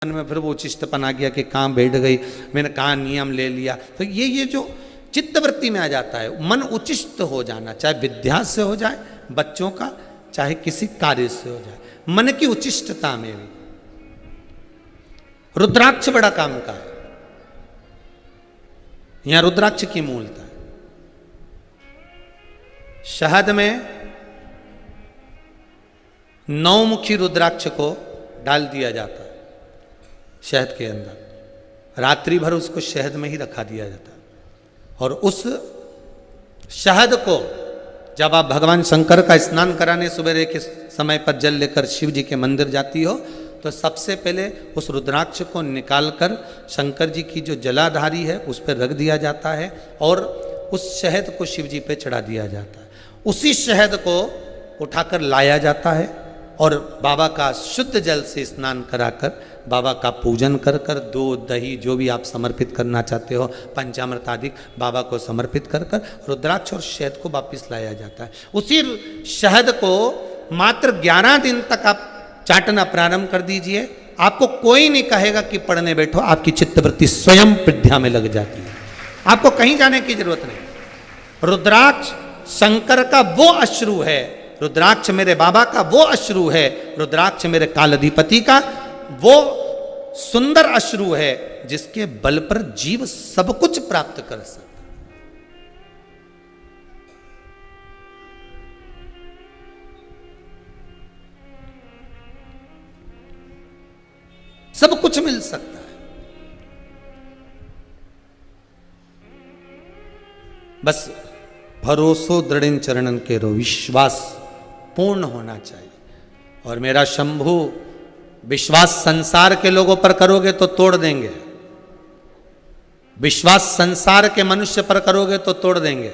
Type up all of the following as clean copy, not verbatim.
मन में फिर वो उचिष्टपन आ गया कि कहाँ बैठ गई, मैंने कहाँ नियम ले लिया। तो ये जो चित्तवृत्ति में आ जाता है, मन उचिष्ट हो जाना, चाहे विद्या से हो जाए बच्चों का, चाहे किसी कार्य से हो जाए, मन की उचिष्टता में भी। रुद्राक्ष बड़ा काम का है, यहां रुद्राक्ष की मूलता है। शहद में 9 मुखी रुद्राक्ष को डाल दिया जाता है शहद के अंदर, रात्रि भर उसको शहद में ही रखा दिया जाता है। और उस शहद को जब आप भगवान शंकर का स्नान कराने सवेरे के समय पर जल लेकर शिव जी के मंदिर जाती हो, तो सबसे पहले उस रुद्राक्ष को निकालकर शंकर जी की जो जलाधारी है उस पर रख दिया जाता है और उस शहद को शिव जी पे चढ़ा दिया जाता है। उसी शहद को उठाकर लाया जाता है और बाबा का शुद्ध जल से स्नान कराकर बाबा का पूजन कर कर, दूध दही जो भी आप समर्पित करना चाहते हो, पंचामृत आदि बाबा को समर्पित कर कर रुद्राक्ष और शहद को वापिस लाया जाता है। उसी शहद को मात्र 11 दिन तक आप चाटना प्रारंभ कर दीजिए, आपको कोई नहीं कहेगा कि पढ़ने बैठो, आपकी चित्तवृत्ति स्वयं विद्या में लग जाती है, आपको कहीं जाने की जरूरत नहीं। रुद्राक्ष शंकर का वो अश्रु है, रुद्राक्ष मेरे बाबा का वो अश्रु है, रुद्राक्ष मेरे कालाधिपति का वो सुंदर अश्रु है जिसके बल पर जीव सब कुछ प्राप्त कर सकता। सब कुछ मिल सकता है, बस भरोसो दृढ़ चरणन के रो, विश्वास पूर्ण होना चाहिए। और मेरा शंभु विश्वास संसार के लोगों पर करोगे तो तोड़ देंगे, विश्वास संसार के मनुष्य पर करोगे तो तोड़ देंगे,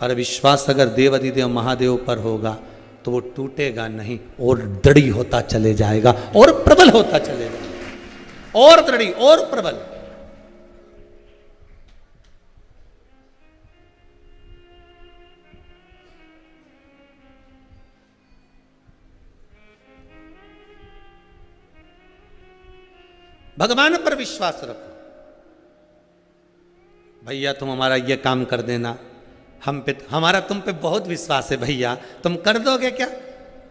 पर विश्वास अगर देव अधिदेव महादेव पर होगा तो वो टूटेगा नहीं और दृढ़ होता चले जाएगा और प्रबल होता चले जाएगा, और दृढ़ और प्रबल। भगवान पर विश्वास रखो, भैया तुम हमारा ये काम कर देना, हमारा तुम पे बहुत विश्वास है भैया, तुम कर दोगे क्या?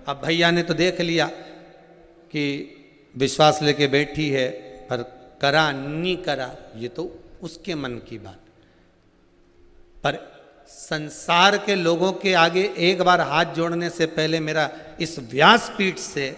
अब भैया ने तो देख लिया कि विश्वास लेके बैठी है, पर करा नहीं करा ये तो उसके मन की बात। पर संसार के लोगों के आगे एक बार हाथ जोड़ने से पहले मेरा इस व्यासपीठ से,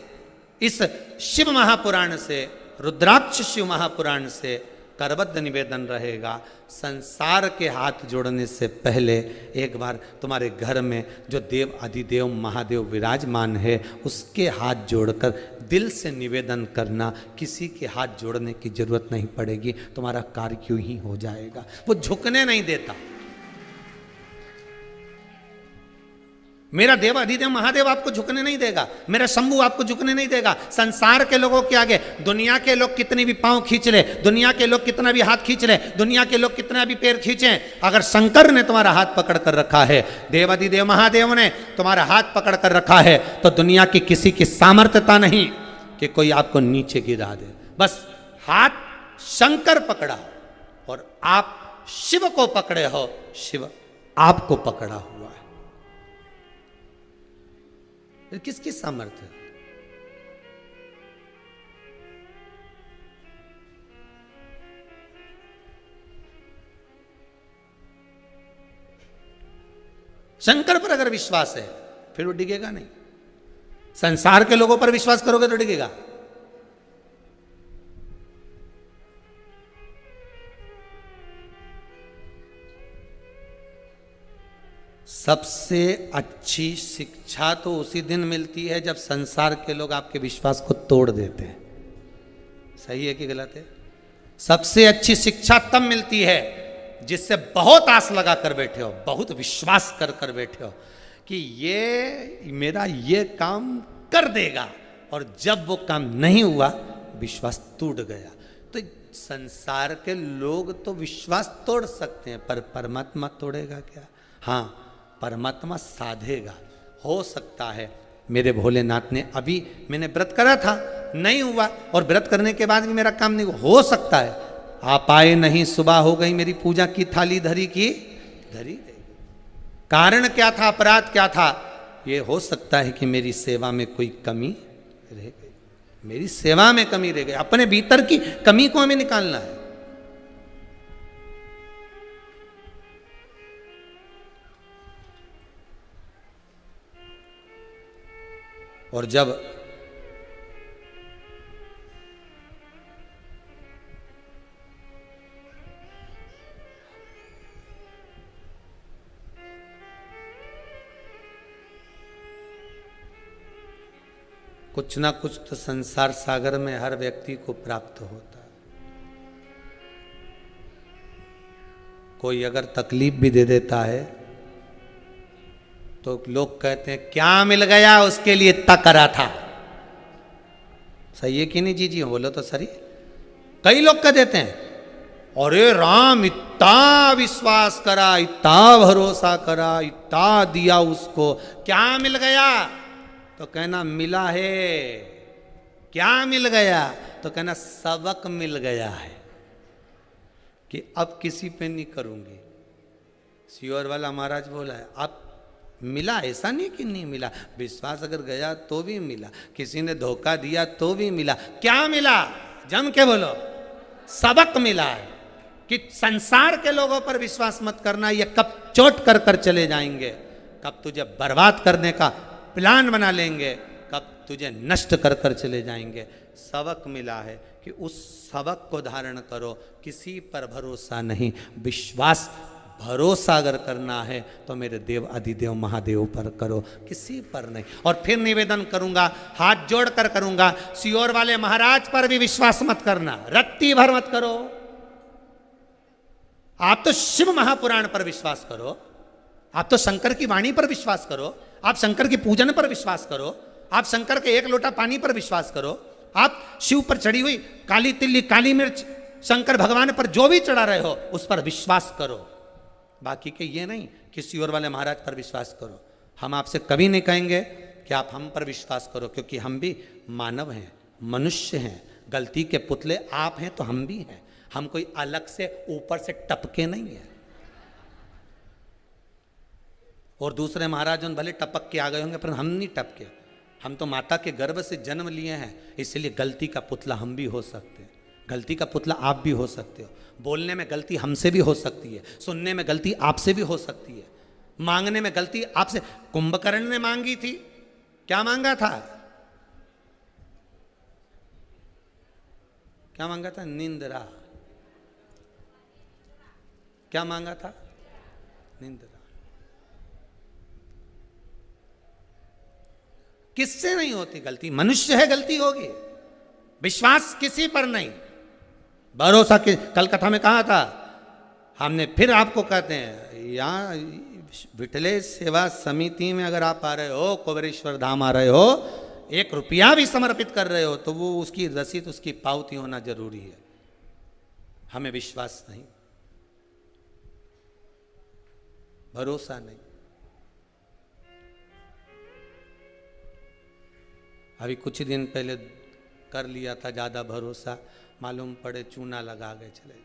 इस शिव महापुराण से, रुद्राक्ष शिव महापुराण से करबद्ध निवेदन रहेगा, संसार के हाथ जोड़ने से पहले एक बार तुम्हारे घर में जो देव अधिदेव महादेव विराजमान है उसके हाथ जोड़कर दिल से निवेदन करना, किसी के हाथ जोड़ने की जरूरत नहीं पड़ेगी, तुम्हारा कार्य क्यों ही हो जाएगा। वो झुकने नहीं देता, मेरा देव अधिदेव महादेव आपको झुकने नहीं देगा, मेरा शंभू आपको झुकने नहीं देगा। संसार के लोगों के आगे दुनिया के लोग कितनी भी पांव खींच ले, दुनिया के लोग कितना भी हाथ खींच ले, दुनिया के लोग कितना भी पैर खींचे, अगर शंकर ने तुम्हारा हाथ पकड़ कर रखा है, देव अधिदेव महादेव ने तुम्हारा हाथ पकड़ कर रखा है, तो दुनिया की किसी की सामर्थ्यता नहीं कि कोई आपको नीचे गिरा दे। बस हाथ शंकर पकड़ा हो और आप शिव को पकड़े हो, शिव आपको पकड़ा हुआ है, किसकी सामर्थ्य? शंकर पर अगर विश्वास है फिर वो डिगेगा नहीं, संसार के लोगों पर विश्वास करोगे तो डिगेगा। सबसे अच्छी शिक्षा तो उसी दिन मिलती है जब संसार के लोग आपके विश्वास को तोड़ देते हैं। सही है कि गलत है? सबसे अच्छी शिक्षा तब मिलती है जिससे बहुत आस लगा कर बैठे हो, बहुत विश्वास कर कर बैठे हो कि ये मेरा ये काम कर देगा, और जब वो काम नहीं हुआ विश्वास टूट गया। तो संसार के लोग तो विश्वास तोड़ सकते हैं, पर परमात्मा तोड़ेगा क्या? हाँ, परमात्मा साधेगा। हो सकता है मेरे भोलेनाथ ने, अभी मैंने व्रत करा था नहीं हुआ और व्रत करने के बाद भी मेरा काम नहीं हुआ, हो सकता है आप आए नहीं, सुबह हो गई, मेरी पूजा की थाली धरी की धरी गई। कारण क्या था, अपराध क्या था? ये हो सकता है कि मेरी सेवा में कोई कमी रह गई, मेरी सेवा में कमी रह गई। अपने भीतर की कमी को हमें निकालना है। और जब कुछ ना कुछ तो संसार सागर में हर व्यक्ति को प्राप्त होता है। कोई अगर तकलीफ भी दे देता है तो लोग कहते हैं क्या मिल गया उसके लिए इतना करा था। सही है कि नहीं जी? जी बोलो तो सही। कई लोग कह देते हैं अरे राम इतना विश्वास करा, इतना भरोसा करा, इतना दिया उसको, क्या मिल गया? तो कहना मिला है। क्या मिल गया? तो कहना सबक मिल गया है कि अब किसी पे नहीं करूंगी। सियोर वाला महाराज बोला है अब मिला, ऐसा नहीं कि नहीं मिला, विश्वास अगर गया तो भी मिला, किसी ने धोखा दिया तो भी मिला। क्या मिला? जम के बोलो। सबक मिला है कि संसार के लोगों पर विश्वास मत करना, ये कब चोट कर कर चले जाएंगे, कब तुझे बर्बाद करने का प्लान बना लेंगे, कब तुझे नष्ट कर कर चले जाएंगे। सबक मिला है कि उस सबक को धारण करो। किसी पर भरोसा नहीं, विश्वास भरोसा अगर करना है तो मेरे देव अधिदेव महादेव पर करो, किसी पर नहीं। और फिर निवेदन करूंगा, हाथ जोड़ कर करूंगा, सियोर वाले महाराज पर भी विश्वास मत करना, रत्ती भर मत करो। आप तो शिव महापुराण पर विश्वास करो, आप तो शंकर की वाणी पर विश्वास करो, आप शंकर के पूजन पर विश्वास करो, आप शंकर के एक लोटा पानी पर विश्वास करो, आप शिव पर चढ़ी हुई काली तिल्ली काली मिर्च शंकर भगवान पर जो भी चढ़ा रहे हो उस पर विश्वास करो। बाकी के ये नहीं कि सियोर वाले महाराज पर विश्वास करो। हम आपसे कभी नहीं कहेंगे कि आप हम पर विश्वास करो, क्योंकि हम भी मानव हैं, मनुष्य हैं, गलती के पुतले आप हैं तो हम भी हैं। हम कोई अलग से ऊपर से टपके नहीं है। और दूसरे महाराज भले टपक के आ गए होंगे पर हम नहीं टपके। हम तो माता के गर्भ से जन्म लिए हैं, इसलिए गलती का पुतला हम भी हो सकते हैं, गलती का पुतला आप भी हो सकते हो। बोलने में गलती हमसे भी हो सकती है, सुनने में गलती आपसे भी हो सकती है, मांगने में गलती आपसे। कुंभकर्ण ने मांगी थी, क्या मांगा था? क्या मांगा था? निंद्रा। क्या मांगा था? निंद्रा। किससे नहीं होती गलती? मनुष्य है, गलती होगी। विश्वास किसी पर नहीं, भरोसा के। कल कथा में कहा था हमने, फिर आपको कहते हैं यहाँ विठले सेवा समिति में अगर आप आ रहे हो, कुबेरेश्वर धाम आ रहे हो, 1 रुपया भी समर्पित कर रहे हो तो वो उसकी रसीद, उसकी पावती होना जरूरी है। हमें विश्वास नहीं, भरोसा नहीं। अभी कुछ दिन पहले कर लिया था ज्यादा भरोसा, मालूम पड़े चूना लगा गए चले गए।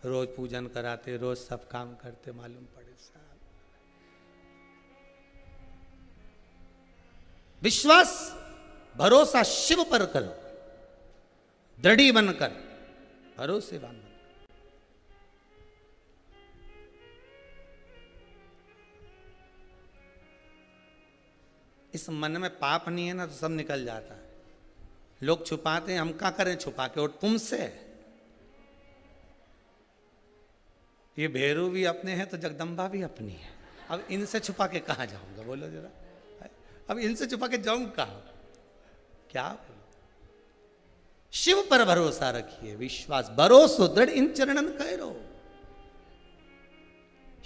रोज पूजन कराते, रोज सब काम करते, मालूम पड़े साहब। विश्वास भरोसा शिव पर करो, दृढ़ी बनकर, भरोसेवान बनकर। इस मन में पाप नहीं है ना तो सब निकल जाता है। लोग छुपाते हैं, हम क्या करें छुपा के? और तुमसे ये भैरू भी अपने हैं तो जगदम्बा भी अपनी है। अब इनसे छुपा के कहाँ जाऊंगा? बोलो जरा, अब इनसे छुपा के जाऊं कहाँ? क्या बोलो? शिव पर भरोसा रखिए, विश्वास, भरोसो दृढ़ इन चरणन करो।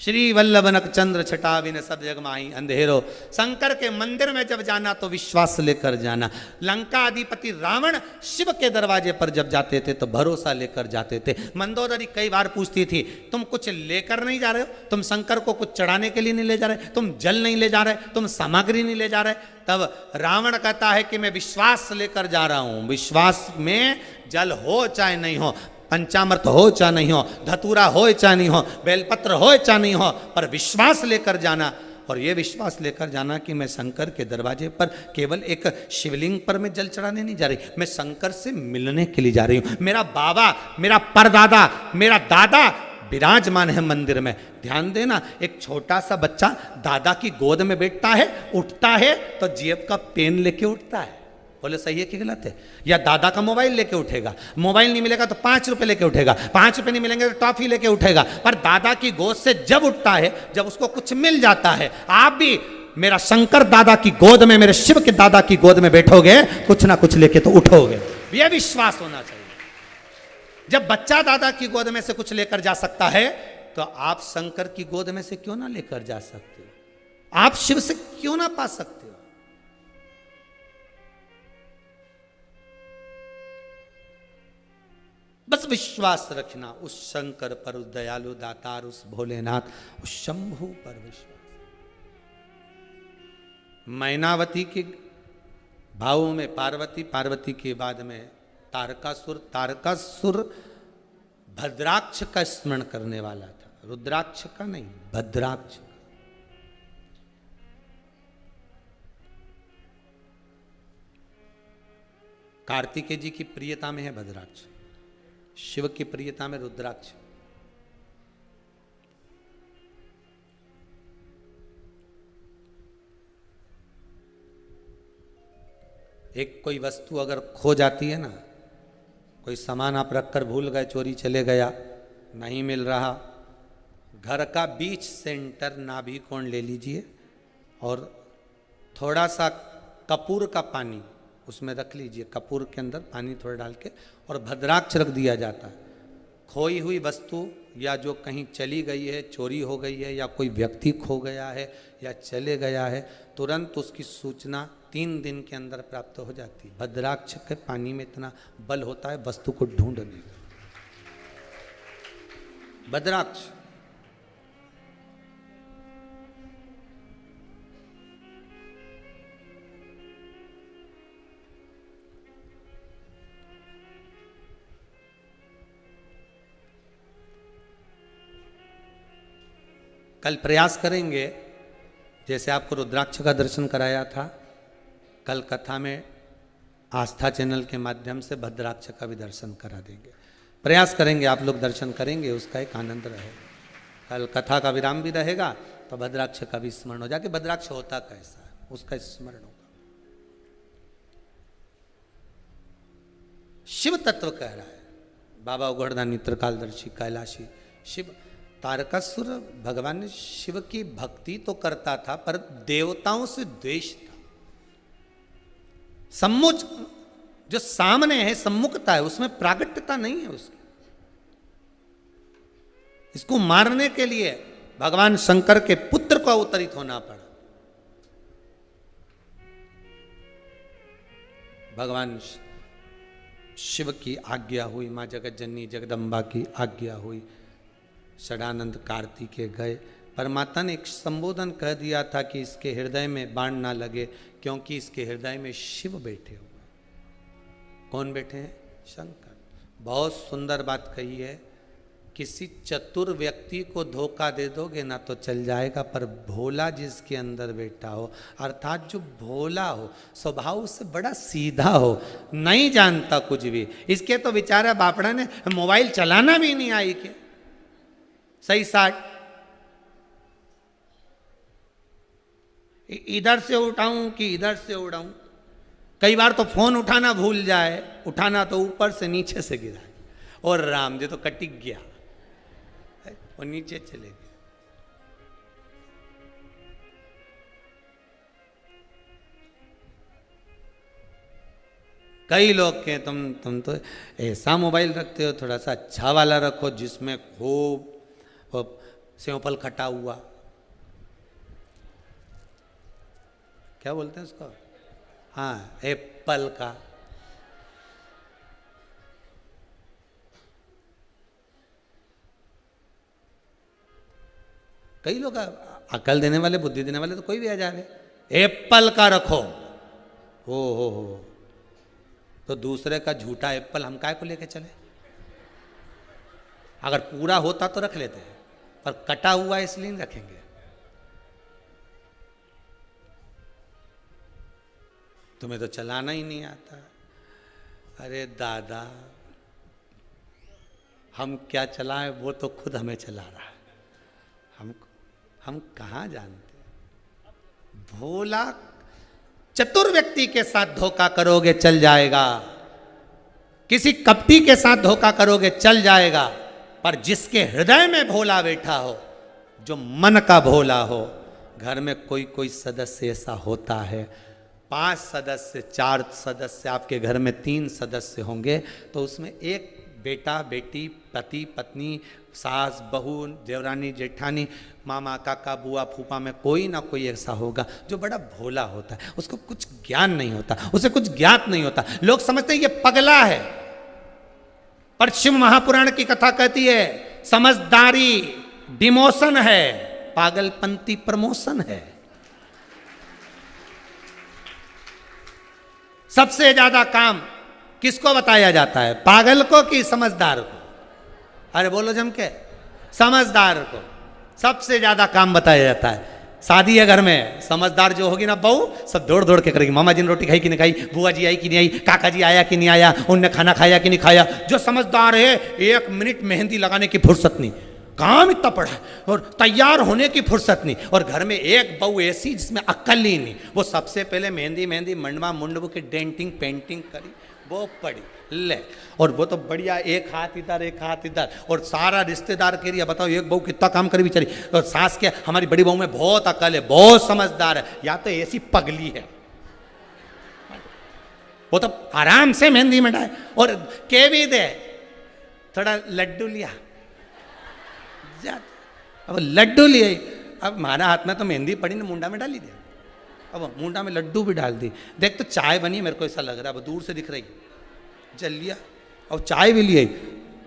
श्री वल्लभनक चंद्र छटा बिन सब जग माही अंधेरो। शंकर के मंदिर में जब जाना तो विश्वास लेकर जाना। लंका अधिपति रावण शिव के दरवाजे पर जब जाते थे तो भरोसा लेकर जाते थे। मंदोदरी कई बार पूछती थी, तुम कुछ लेकर नहीं जा रहे हो, तुम शंकर को कुछ चढ़ाने के लिए नहीं ले जा रहे, तुम जल नहीं ले जा रहे, तुम सामग्री नहीं ले जा रहे। तब रावण कहता है कि मैं विश्वास लेकर जा रहा हूं। विश्वास में जल हो चाहे नहीं हो, पंचामृत हो चाहे नहीं हो, धतूरा हो चाहे नहीं हो, बेलपत्र हो चाहे नहीं हो, पर विश्वास लेकर जाना। और ये विश्वास लेकर जाना कि मैं शंकर के दरवाजे पर केवल एक शिवलिंग पर मैं जल चढ़ाने नहीं जा रही, मैं शंकर से मिलने के लिए जा रही हूं। मेरा बाबा, मेरा परदादा, मेरा दादा विराजमान है मंदिर में। ध्यान देना, एक छोटा सा बच्चा दादा की गोद में बैठता है, उठता है तो जेब का पेन लेके उठता है। बोले सही है कि गलत है? या दादा का मोबाइल लेके उठेगा, मोबाइल नहीं मिलेगा तो 5 रुपए लेके उठेगा, 5 रुपए नहीं मिलेंगे तो टॉफी लेके उठेगा। पर दादा की गोद से जब उठता है, जब उसको कुछ मिल जाता है, आप भी मेरा शंकर दादा की गोद में, मेरे शिव के दादा की गोद में बैठोगे, कुछ ना कुछ लेके तो उठोगे। यह विश्वास होना चाहिए। जब बच्चा दादा की गोद में से कुछ लेकर जा सकता है, तो आप शंकर की गोद में से क्यों ना लेकर जा सकते हो? आप शिव से क्यों ना पा सकते हो? बस विश्वास रखना उस शंकर पर, उस दयालु दातार, उस भोलेनाथ, उस शंभु पर विश्वास। मैनावती के भावों में पार्वती, पार्वती के बाद में तारकासुर, तारकासुर भद्राक्ष का स्मरण करने वाला था, रुद्राक्ष का नहीं, भद्राक्ष का। कार्तिकेय जी की प्रियता में है भद्राक्ष, शिव की प्रियता में रुद्राक्ष। एक कोई वस्तु अगर खो जाती है ना, कोई सामान आप रखकर भूल गए, चोरी चले गया, नहीं मिल रहा, घर का बीच सेंटर नाभि कोण ले लीजिए और थोड़ा सा कपूर का पानी उसमें रख लीजिए, कपूर के अंदर पानी थोड़ा डाल के, और भद्राक्ष रख दिया जाता है। खोई हुई वस्तु या जो कहीं चली गई है, चोरी हो गई है, या कोई व्यक्ति खो गया है या चले गया है, तुरंत उसकी सूचना 3 दिन के अंदर प्राप्त हो जाती है। भद्राक्ष के पानी में इतना बल होता है वस्तु को ढूंढने का। भद्राक्ष कल प्रयास करेंगे, जैसे आपको रुद्राक्ष का दर्शन कराया था, कल कथा में आस्था चैनल के माध्यम से भद्राक्ष का भी दर्शन करा देंगे। प्रयास करेंगे, आप लोग दर्शन करेंगे, उसका एक आनंद रहेगा। कल कथा का विराम भी रहेगा तो भद्राक्ष का भी स्मरण हो जाए कि भद्राक्ष होता कैसा है, उसका स्मरण होगा। शिव तत्व कह रहा है बाबा उघड़दानी, त्रिकालदर्शी, कैलाशी शिव। तारकासुर भगवान ने शिव की भक्ति तो करता था, पर देवताओं से द्वेष था। सम्मुच जो सामने है, सम्मुखता है, उसमें प्रागट्यता नहीं है उसकी। इसको मारने के लिए भगवान शंकर के पुत्र को अवतरित होना पड़ा। भगवान शिव की आज्ञा हुई, मां जगत जननी जगदम्बा की आज्ञा हुई, षडानंद कार्तिकेय गए। परमात्मा ने एक संबोधन कह दिया था कि इसके हृदय में बाण ना लगे, क्योंकि इसके हृदय में शिव बैठे हुए। कौन बैठे हैं? शंकर। बहुत सुंदर बात कही है, किसी चतुर व्यक्ति को धोखा दे दोगे ना तो चल जाएगा, पर भोला जिसके अंदर बैठा हो, अर्थात जो भोला हो, स्वभाव से बड़ा सीधा हो, नहीं जानता कुछ भी। इसके तो बेचारा बापड़ा ने मोबाइल चलाना भी नहीं आई के सही साठ, इधर से उठाऊं कि इधर से उड़ाऊं। कई बार तो फोन उठाना भूल जाए, उठाना तो ऊपर से नीचे से गिरा, और राम जी तो कटिक गया और नीचे चले गए। कई लोग के तुम तो ऐसा मोबाइल रखते हो, थोड़ा सा अच्छा वाला रखो जिसमें खूब सेवफल खटा हुआ, क्या बोलते हैं उसको, हाँ एप्पल का। कई लोग अकल देने वाले, बुद्धि देने वाले तो कोई भी आ जाए, एप्पल का रखो, हो तो दूसरे का झूठा एप्पल हम काय को लेके चले? अगर पूरा होता तो रख लेते हैं, पर कटा हुआ इसलिए नहीं रखेंगे। तुम्हें तो चलाना ही नहीं आता। अरे दादा, हम क्या चलाएं, वो तो खुद हमें चला रहा है, हम कहाँ जानते। भोला चतुर व्यक्ति के साथ धोखा करोगे चल जाएगा, किसी कपटी के साथ धोखा करोगे चल जाएगा, पर जिसके हृदय में भोला बैठा हो, जो मन का भोला हो, घर में कोई कोई सदस्य ऐसा होता है, 5 सदस्य 4 सदस्य आपके घर में 3 सदस्य होंगे, तो उसमें एक बेटा बेटी, पति पत्नी, सास बहू, देवरानी जेठानी, मामा काका बुआ फूफा में कोई ना कोई ऐसा होगा जो बड़ा भोला होता है, उसको कुछ ज्ञान नहीं होता, उसे कुछ ज्ञात नहीं होता। लोग समझते हैं ये पगला है, पर शिव महापुराण की कथा कहती है समझदारी डिमोशन है, पागलपंती प्रमोशन है। सबसे ज्यादा काम किसको बताया जाता है, पागल को कि समझदार को? अरे बोलो जम के, समझदार को सबसे ज्यादा काम बताया जाता है। शादी है घर में, समझदार जो होगी ना बहू, सब दौड़ दौड़ के करेगी, मामा जी ने रोटी खाई कि नहीं खाई, बुआ जी आई कि नहीं आई, काका जी आया कि नहीं आया, उनने खाना खाया कि नहीं खाया। जो समझदार है 1 मिनट मेहंदी लगाने की फुर्सत नहीं, काम इतना पड़ा है, और तैयार होने की फुर्सत नहीं। और घर में एक बहू ऐसी जिसमें अक्ल ही नहीं, वो सबसे पहले मेहंदी मंडवा मुंडबू की डेंटिंग पेंटिंग करी, वो पड़ी ले, और वो तो बढ़िया एक हाथ इधर एक हाथ इधर, और सारा रिश्तेदार के लिए बताओ एक बहू कितना काम करी बेचारी। और सास के हमारी बड़ी बहू में बहुत अकल है, बहुत समझदार है, या तो ऐसी पगली है, वो तो आराम से मेहंदी मिटाए और के भी दे थोड़ा लड्डू लिया, अब लड्डू लिए, अब हमारा हाथ में तो मेहंदी पड़ी ना, मुंडा में डाली दे, अब मुंडा में लड्डू भी डाल दी। देख तो चाय बनी, मेरे को ऐसा लग रहा है, अब दूर से दिख रही, जल लिया और चाय भी लिए,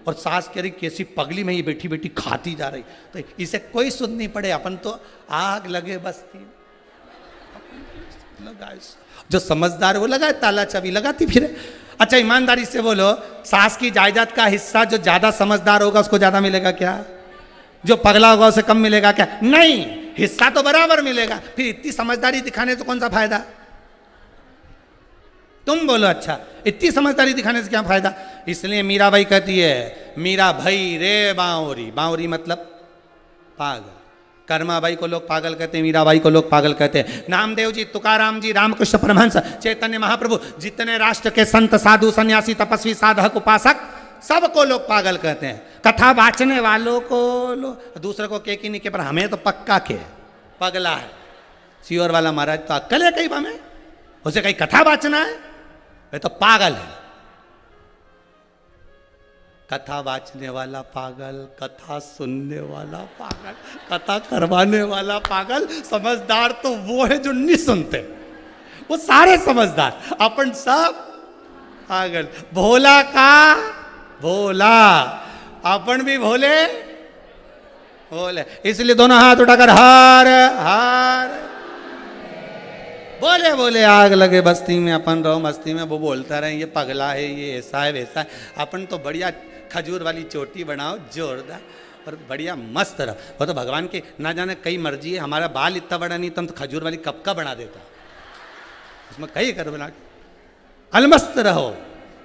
और सास कह रही कैसी पगली में ये बैठी बैठी खाती जा रही, तो इसे कोई सुन नहीं पड़े, अपन तो आग लगे बस्ती लगाए। जो समझदार वो लगाए ताला चाबी लगाती फिरे। अच्छा ईमानदारी से बोलो, सास की जायदाद का हिस्सा जो ज्यादा समझदार होगा उसको ज्यादा मिलेगा क्या? जो पगला होगा उसे कम मिलेगा क्या? नहीं, हिस्सा तो बराबर मिलेगा। फिर इतनी समझदारी दिखाने से कौन सा फायदा? तुम बोलो। अच्छा इतनी समझदारी दिखाने से क्या फायदा? इसलिए मीराबाई कहती है, मीरा भाई रे बांवरी, बांवरी मतलब पागल। कर्माबाई को लोग पागल कहते हैं, मीराबाई को लोग पागल कहते हैं। नामदेव जी, तुकाराम जी, रामकृष्ण परमहंस, चैतन्य महाप्रभु, जितने राष्ट्र के संत साधु सन्यासी तपस्वी साधक उपासक, सबको लोग पागल कहते हैं। कथा बांचने वालों को दूसरे को के की नहीं के, पर हमें तो पक्का के पगला है। सियोर वाला महाराज तो अक्कल है कहीं हमें, उसे कहीं कथा बांचना है, वे तो पागल है। कथा बांचने वाला पागल, कथा सुनने वाला पागल, कथा करवाने वाला पागल। समझदार तो वो है जो नहीं सुनते, वो सारे समझदार, अपन सब पागल। भोला का भोला, अपन भी भोले भोले। इसलिए दोनों हाथ उठाकर हार हार बोले बोले, आग लगे बस्ती में, अपन रहो मस्ती में। वो बोलता रहे ये पगला है, ये ऐसा है वैसा है। अपन तो बढ़िया खजूर वाली चोटी बनाओ जोरदार और बढ़िया मस्त रहो। वो तो भगवान की ना जाने कई मर्जी है। हमारा बाल इतना बड़ा नहीं, तुम तो खजूर वाली कब का बना देता, उसमें कई कर बना। अलमस्त रहो,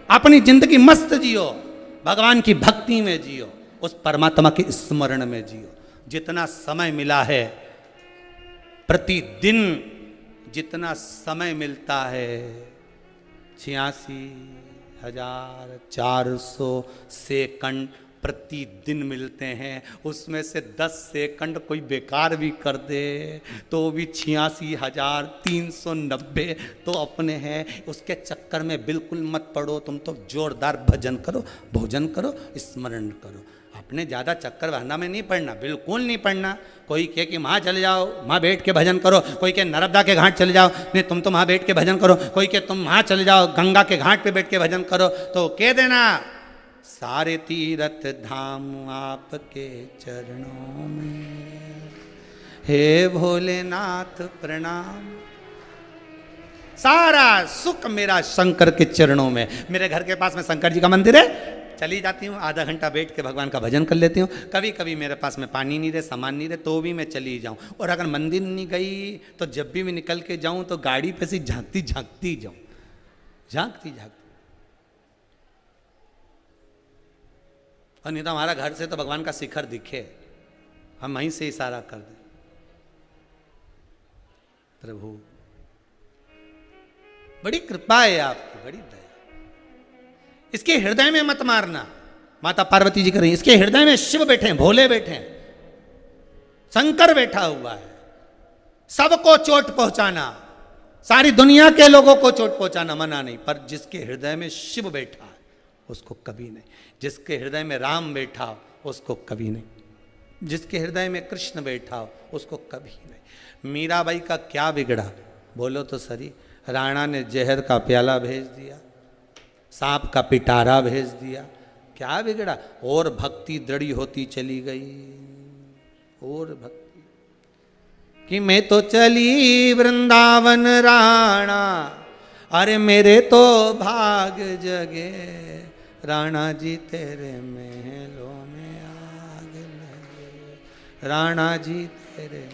अपनी जिंदगी मस्त जियो, भगवान की भक्ति में जियो, उस परमात्मा के स्मरण में जियो। जितना समय मिला है, प्रतिदिन जितना समय मिलता है, 86,400 सेकंड प्रतिदिन मिलते हैं, उसमें से 10 सेकंड कोई बेकार भी कर दे तो भी 86,390 तो अपने हैं। उसके चक्कर में बिल्कुल मत पड़ो, तुम तो जोरदार भजन करो, भोजन करो, स्मरण करो। अपने ज़्यादा चक्कर बहाना में नहीं पड़ना, बिल्कुल नहीं पड़ना। कोई कहे कि वहाँ चले जाओ, वहाँ बैठ के भजन करो, कोई कहे नर्मदा के घाट चले जाओ, नहीं तुम तो वहाँ बैठ के भजन करो, कोई कहे तुम वहाँ चले जाओ गंगा के घाट पे बैठ के भजन करो, तो कह देना सारे तीर्थ धाम आपके चरणों में, हे भोलेनाथ प्रणाम। सारा सुख मेरा शंकर के चरणों में। मेरे घर के पास में शंकर जी का मंदिर है, चली जाती हूँ, आधा घंटा बैठ के भगवान का भजन कर लेती हूँ। कभी कभी मेरे पास में पानी नहीं रहे, सामान नहीं रहे, तो भी मैं चली जाऊँ। और अगर मंदिर नहीं गई तो जब भी मैं निकल के जाऊँ तो गाड़ी पे से झांकती झांकती जाऊँ, झांकती झांकती। और नहीं तो हमारा घर से तो भगवान का शिखर दिखे, हम वहीं से इशारा कर दें, प्रभु बड़ी कृपा है आपकी, बड़ी दया। इसके हृदय में मत मारना, माता पार्वती जी कर रही, इसके हृदय में शिव बैठे हैं, भोले बैठे हैं, शंकर बैठा हुआ है। सबको चोट पहुंचाना, सारी दुनिया के लोगों को चोट पहुंचाना मना नहीं, पर जिसके हृदय में शिव बैठा है उसको कभी नहीं, जिसके हृदय में राम बैठा हो उसको कभी नहीं, जिसके हृदय में कृष्ण बैठा हो उसको कभी नहीं। मीराबाई का क्या बिगड़ा, बोलो तो सही। राणा ने जहर का प्याला भेज दिया, सांप का पिटारा भेज दिया, क्या बिगड़ा? और भक्ति दृढ़ होती चली गई, और भक्ति कि मैं तो चली वृंदावन राणा, अरे मेरे तो भाग जगे, राणा जी तेरे महलों में आग लगे, राणा जी तेरे।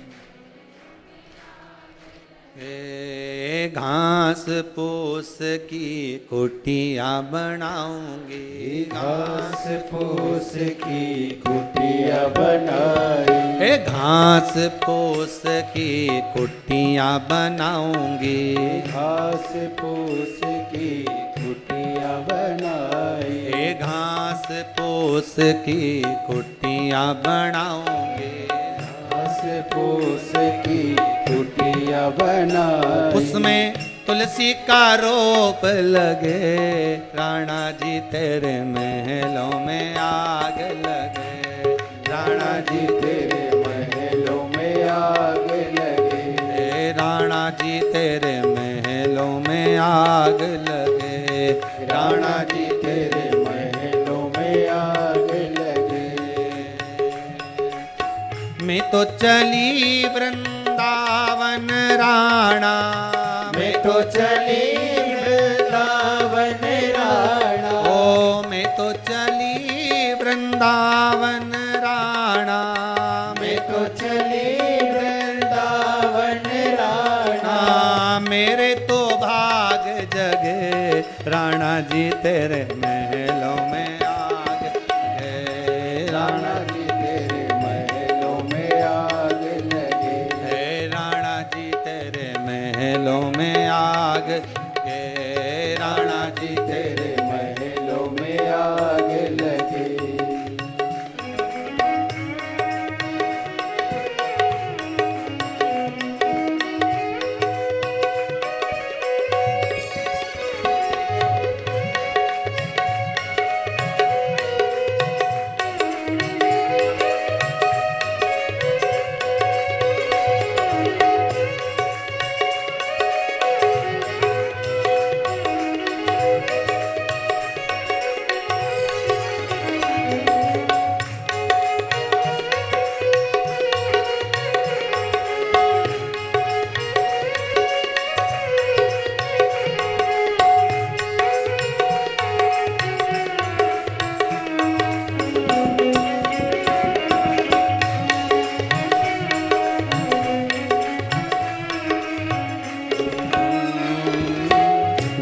घास फूस की कुटिया बनाऊंगी, घास फूस की कुटिया बनाई, घास फूस की कुटिया बनाऊंगी, घास फूस की कुटिया बनाई, घास फूस की कुटिया बनाऊंगी, घास फूस की कुटिया बनाई, उसमें तुलसी का रोप लगे, राणा जी तेरे महलों में आग लगे, राणा जी तेरे महलों में आग लगे, राणा जी तेरे महलों में आग लगे, राणा जी तेरे महलों में आग लगे। मैं तो चली वृंदावन राणा, मैं तो चली वृंदावन राणा, ओ मैं तो चली वृंदावन राणा, मैं तो चली वृंदावन राणा, मेरे तो भाग जगे, राणा जी तेरे महलों में आग लगे, राणा जी तेरे महलों में आग लगे, राणा जी तेरे महलों में आग लगे, राणा जी तेरे महलों में आग लगे।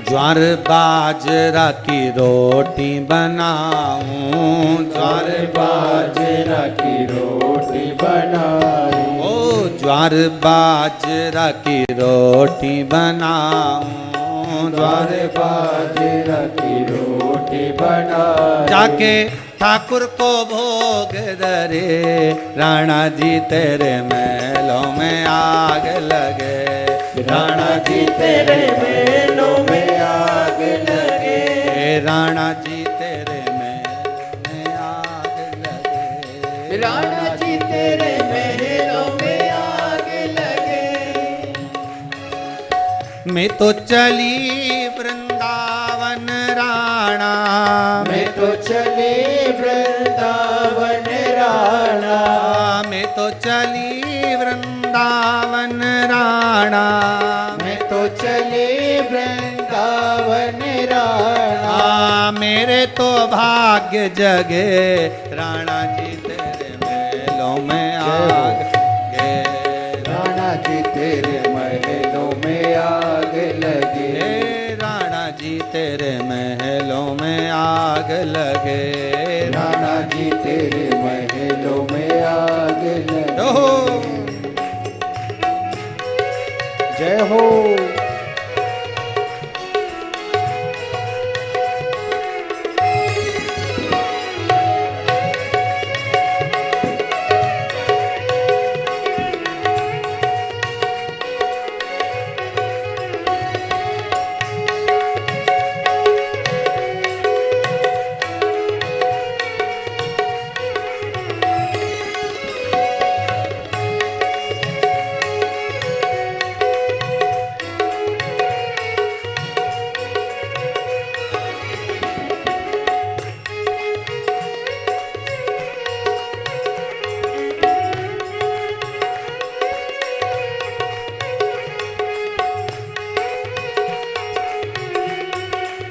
ज्वार बाजरा की रोटी बनाऊं, ज्वार बाजरा की रोटी बनाई, ओ ज्वार बाजरा की रोटी बनाऊं, ज्वार बाजरा की रोटी बनाई, जाके ठाकुर को भोग धरे, राणा जी तेरे महलों में आग लगे, राणा जी तेरे महलों में आग लगे, राणा जी तेरे महलों में आग लगे, राणा जी तेरे महलों में आग लगे। मैं तो चली वृंदावन राणा, मैं तो चली वृंदावन राणा, मैं तो चली वृंदावन राणा, मैं तो चली वृंदावन राणा। मेरे तो भाग्य जगे, राणा जी तेरे महलों में आग लगे, राणा जी तेरे महलों में आग लगे, राणा जी तेरे महलों में आग लगे, राणा जी तेरे महलों में आग लगे। जय हो।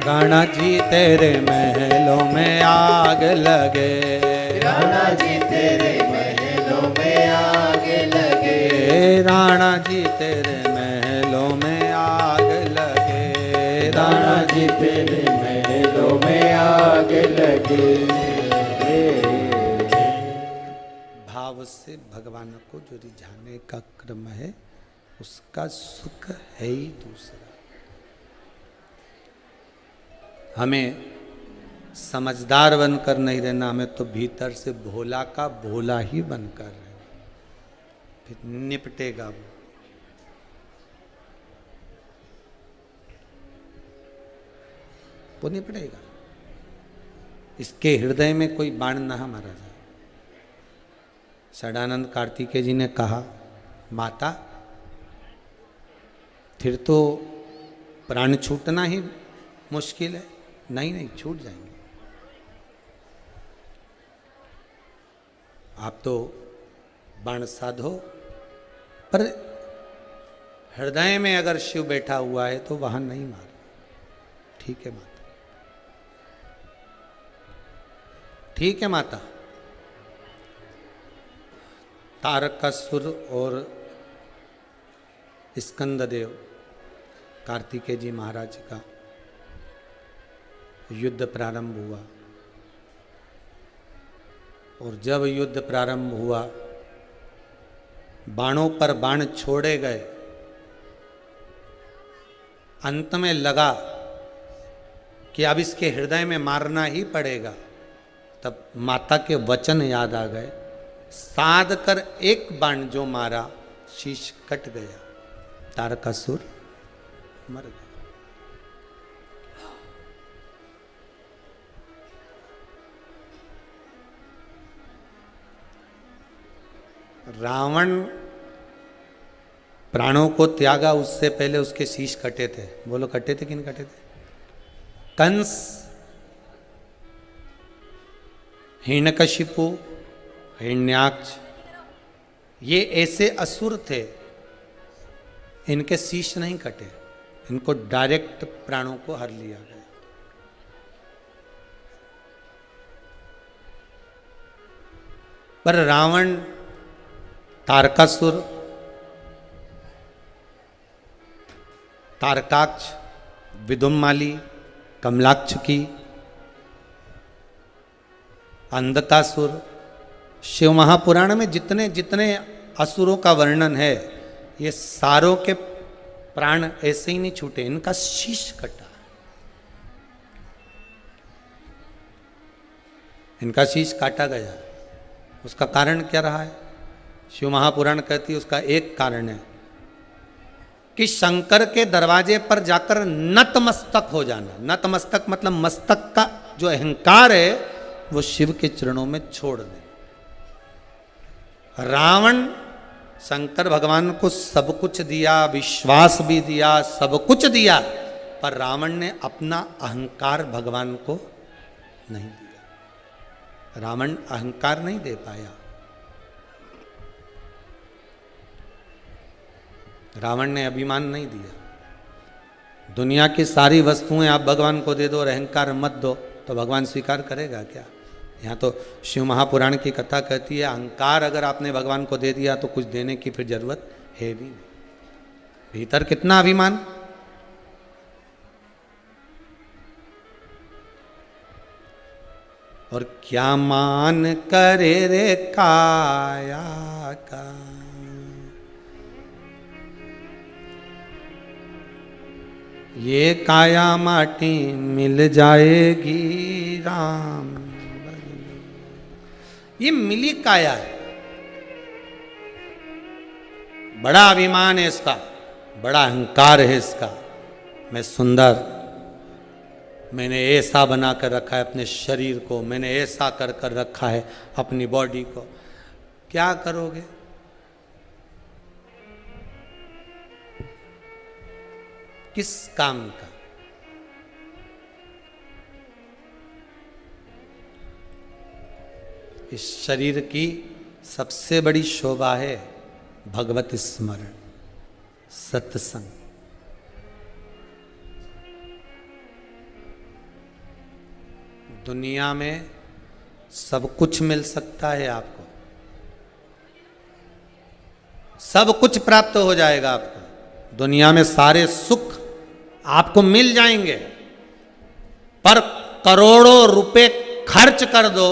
राणा जी तेरे महलों में आग लगे, राणा जी तेरे महलों में आग लगे, राणा जी तेरे महलों में आग लगे, राणा जी तेरे महलों में आग लगे। भाव से भगवान को जो रिझाने का क्रम है, उसका सुख है ही दूसरा। हमें समझदार बनकर नहीं रहना, हमें तो भीतर से भोला का भोला ही बनकर रहना, फिर निपटेगा वो निपटेगा। इसके हृदय में कोई बाण ना मारा जाए। सदानंद कार्तिकेय जी ने कहा, माता फिर तो प्राण छूटना ही मुश्किल है। नहीं नहीं, छूट जाएंगे। आप तो बाण साधो, पर हृदय में अगर शिव बैठा हुआ है तो वहां नहीं मार। ठीक है माता, ठीक है माता। तारकासुर और स्कंददेव कार्तिकेय जी महाराज का युद्ध प्रारंभ हुआ, और जब युद्ध प्रारंभ हुआ, बाणों पर बाण छोड़े गए। अंत में लगा कि अब इसके हृदय में मारना ही पड़ेगा। तब माता के वचन याद आ गए। साध कर एक बाण जो मारा, शीश कट गया, तारकासुर मर गया। रावण प्राणों को त्यागा, उससे पहले उसके शीश कटे थे। बोलो, कटे थे कि नहीं कटे थे? कंस, हिरण्यकशिपु, हिरण्याक्ष, ये ऐसे असुर थे, इनके शीश नहीं कटे, इनको डायरेक्ट प्राणों को हर लिया गया। पर रावण, तारकासुर, तारकाक्ष, विदुम्माली, कमलाक्ष की, अंधकासुर, शिव महापुराण में जितने जितने असुरों का वर्णन है, ये सारों के प्राण ऐसे ही नहीं छूटे, इनका शीश कटा। इनका शीश काटा गया। उसका कारण क्या रहा है? शिव महापुराण कहती है उसका एक कारण है कि शंकर के दरवाजे पर जाकर नतमस्तक हो जाना। नतमस्तक मतलब मस्तक का जो अहंकार है वो शिव के चरणों में छोड़ दे। रावण शंकर भगवान को सब कुछ दिया, विश्वास भी दिया, सब कुछ दिया, पर रावण ने अपना अहंकार भगवान को नहीं दिया। रावण अहंकार नहीं दे पाया। रावण ने अभिमान नहीं दिया। दुनिया की सारी वस्तुएं आप भगवान को दे दो और अहंकार मत दो तो भगवान स्वीकार करेगा क्या? यहाँ तो शिव महापुराण की कथा कहती है अहंकार अगर आपने भगवान को दे दिया तो कुछ देने की फिर जरूरत है भी नहीं। भीतर कितना अभिमान। और क्या मान करे रे काया का, ये काया माटी मिल जाएगी राम। ये मिली काया है। बड़ा अभिमान है इसका, बड़ा अहंकार है इसका। मैं सुंदर, मैंने ऐसा बना कर रखा है अपने शरीर को, मैंने ऐसा कर कर रखा है अपनी बॉडी को। क्या करोगे? किस काम का? इस शरीर की सबसे बड़ी शोभा है भगवत स्मरण, सत्संग। दुनिया में सब कुछ मिल सकता है आपको, सब कुछ प्राप्त हो जाएगा आपको। दुनिया में सारे सुख आपको मिल जाएंगे, पर करोड़ों रुपए खर्च कर दो,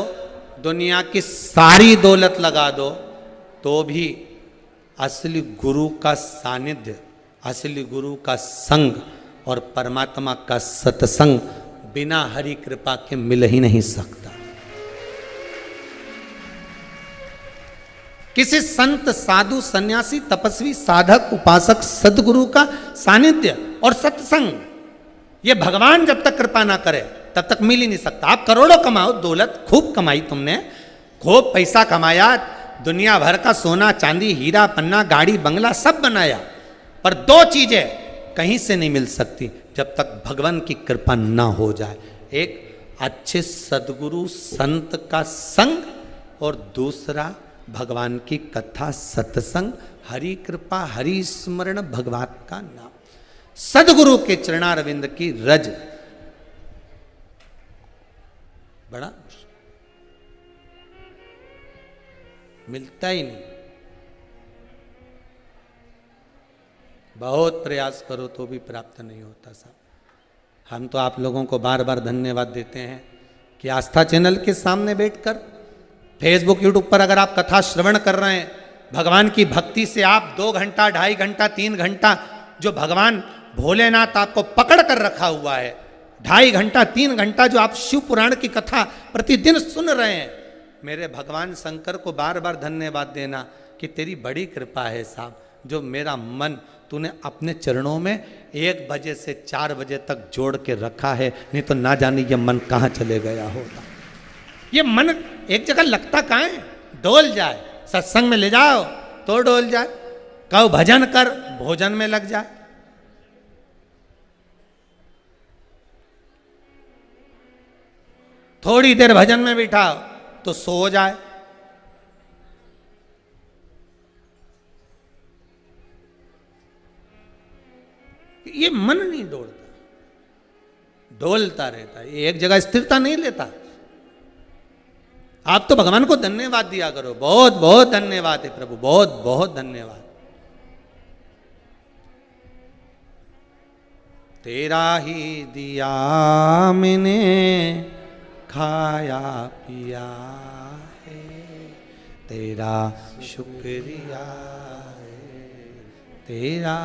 दुनिया की सारी दौलत लगा दो, तो भी असली गुरु का सानिध्य, असली गुरु का संग और परमात्मा का सत्संग बिना हरि कृपा के मिल ही नहीं सकता। किसी संत, साधु, सन्यासी, तपस्वी, साधक, उपासक, सदगुरु का सानिध्य और सत्संग, ये भगवान जब तक कृपा ना करे तब तक मिल ही नहीं सकता। आप करोड़ों कमाओ, दौलत खूब कमाई तुमने, खूब पैसा कमाया, दुनिया भर का सोना चांदी हीरा पन्ना गाड़ी बंगला सब बनाया, पर दो चीजें कहीं से नहीं मिल सकती जब तक भगवान की कृपा ना हो जाए। एक अच्छे सदगुरु संत का संग और दूसरा भगवान की कथा सत्संग, हरि कृपा, हरि स्मरण, भगवान का नाम, सदगुरु के चरणारविंद की रज। बड़ा मिलता ही नहीं। बहुत प्रयास करो तो भी प्राप्त नहीं होता साहब। हम तो आप लोगों को बार बार धन्यवाद देते हैं कि आस्था चैनल के सामने बैठकर, फेसबुक यूट्यूब पर अगर आप कथा श्रवण कर रहे हैं, भगवान की भक्ति से आप 2 घंटा 2.5 घंटा 3 घंटा जो भगवान भोलेनाथ आपको पकड़ कर रखा हुआ है, 2.5 घंटा 3 घंटा जो आप शिव पुराण की कथा प्रतिदिन सुन रहे हैं, मेरे भगवान शंकर को बार बार धन्यवाद देना कि तेरी बड़ी कृपा है साहब, जो मेरा मन तूने अपने चरणों में 1 बजे से 4 बजे तक जोड़ के रखा है, नहीं तो ना जाने ये मन कहाँ चले गया होता। ये मन एक जगह लगता कहाँ है? डोल जाए, सत्संग में ले जाओ तो डोल जाए, कहो भजन कर, भोजन में लग जाए। थोड़ी देर भजन में बिठाओ तो सो जाए। ये मन नहीं दौड़ता, डोलता रहता है, ये एक जगह स्थिरता नहीं लेता। आप तो भगवान को धन्यवाद दिया करो, बहुत बहुत धन्यवाद है प्रभु, बहुत बहुत धन्यवाद। तेरा ही दिया मैंने खाया पिया है, तेरा शुक्रिया है, तेरा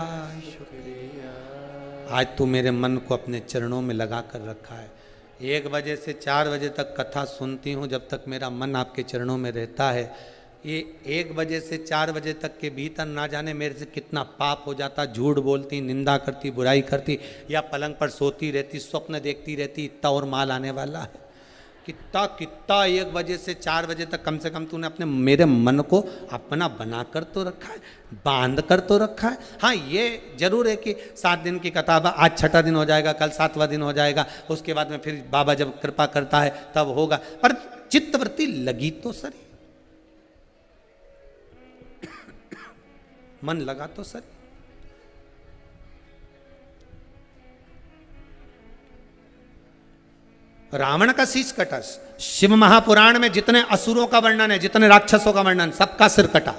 शुक्रिया। आज तू मेरे मन को अपने चरणों में लगा कर रखा है, 1 बजे से 4 बजे तक कथा सुनती हूँ, जब तक मेरा मन आपके चरणों में रहता है। ये 1 बजे से 4 बजे तक के भीतर ना जाने मेरे से कितना पाप हो जाता, झूठ बोलती, निंदा करती, बुराई करती, या पलंग पर सोती रहती, स्वप्न देखती रहती, इतना और माल आने वाला है। कितना 1 बजे से 4 बजे तक कम से कम तूने अपने मेरे मन को अपना बना कर तो रखा है, बांध कर तो रखा है। हाँ, ये जरूर है कि 7 दिन की कथा, आज 6ठा दिन हो जाएगा, कल 7वां दिन हो जाएगा, उसके बाद में फिर बाबा जब कृपा करता है तब होगा, पर चित्तवृत्ति लगी तो सही, मन लगा तो सही। रावण का शीश कटा, शिव महापुराण में जितने असुरों का वर्णन है, जितने राक्षसों का वर्णन, सबका सिर कटा।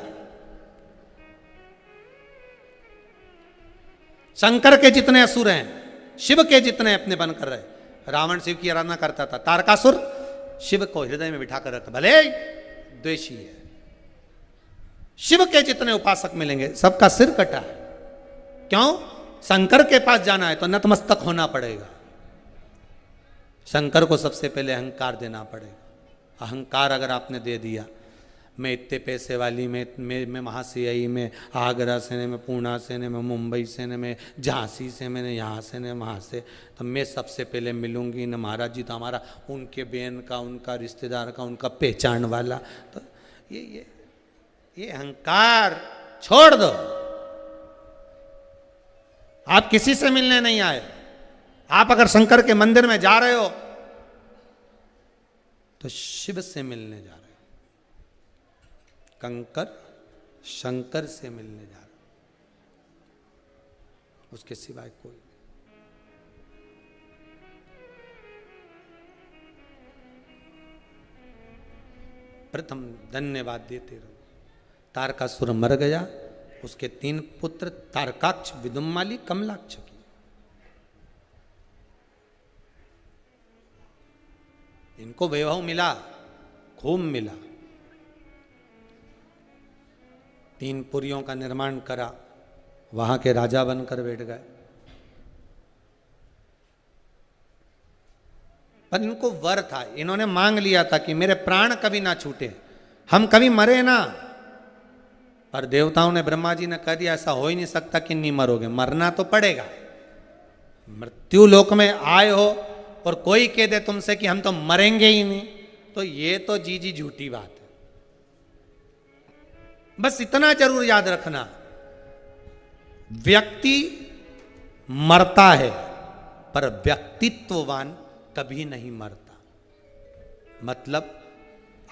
शंकर के जितने असुर हैं, शिव के जितने अपने बन कर रहे, रावण शिव की आराधना करता था, तारकासुर शिव को हृदय में बिठा कर रखा, भले द्वेषी है। शिव के जितने उपासक मिलेंगे सबका सिर कटा है। क्यों? शंकर के पास जाना है तो नतमस्तक होना पड़ेगा। शंकर को सबसे पहले अहंकार देना पड़ेगा। अहंकार अगर आपने दे दिया, मैं इतने पैसे वाली में महासीआई में, आगरा से में, पूना से में, मुंबई से में, झांसी से मैंने यहाँ से ने वहाँ से, तो मैं सबसे पहले मिलूंगी न महाराज जी, तो हमारा उनके बहन का, उनका रिश्तेदार का, उनका पहचान वाला। तो ये अहंकार छोड़ दो। आप किसी से मिलने नहीं आए। आप अगर शंकर के मंदिर में जा रहे हो तो शिव से मिलने जा रहे हो, कंकर शंकर से मिलने जा रहे हो, उसके सिवाय कोई। प्रथम धन्यवाद देते रहो। तारकासुर मर गया, उसके 3 पुत्र तारकाक्ष, विदुम्माली, कमलाक्ष की। इनको वैभव मिला, खूब मिला। 3 पुरियों का निर्माण करा, वहां के राजा बनकर बैठ गए। पर इनको वर था, इन्होंने मांग लिया था कि मेरे प्राण कभी ना छूटे, हम कभी मरे ना। पर देवताओं ने, ब्रह्मा जी ने कह दिया ऐसा हो ही नहीं सकता कि नहीं मरोगे, मरना तो पड़ेगा। मृत्यु लोक में आए हो और कोई कह दे तुमसे कि हम तो मरेंगे ही नहीं, तो ये तो जी झूठी बात है। बस इतना जरूर याद रखना, व्यक्ति मरता है पर व्यक्तित्ववान कभी नहीं मरता। मतलब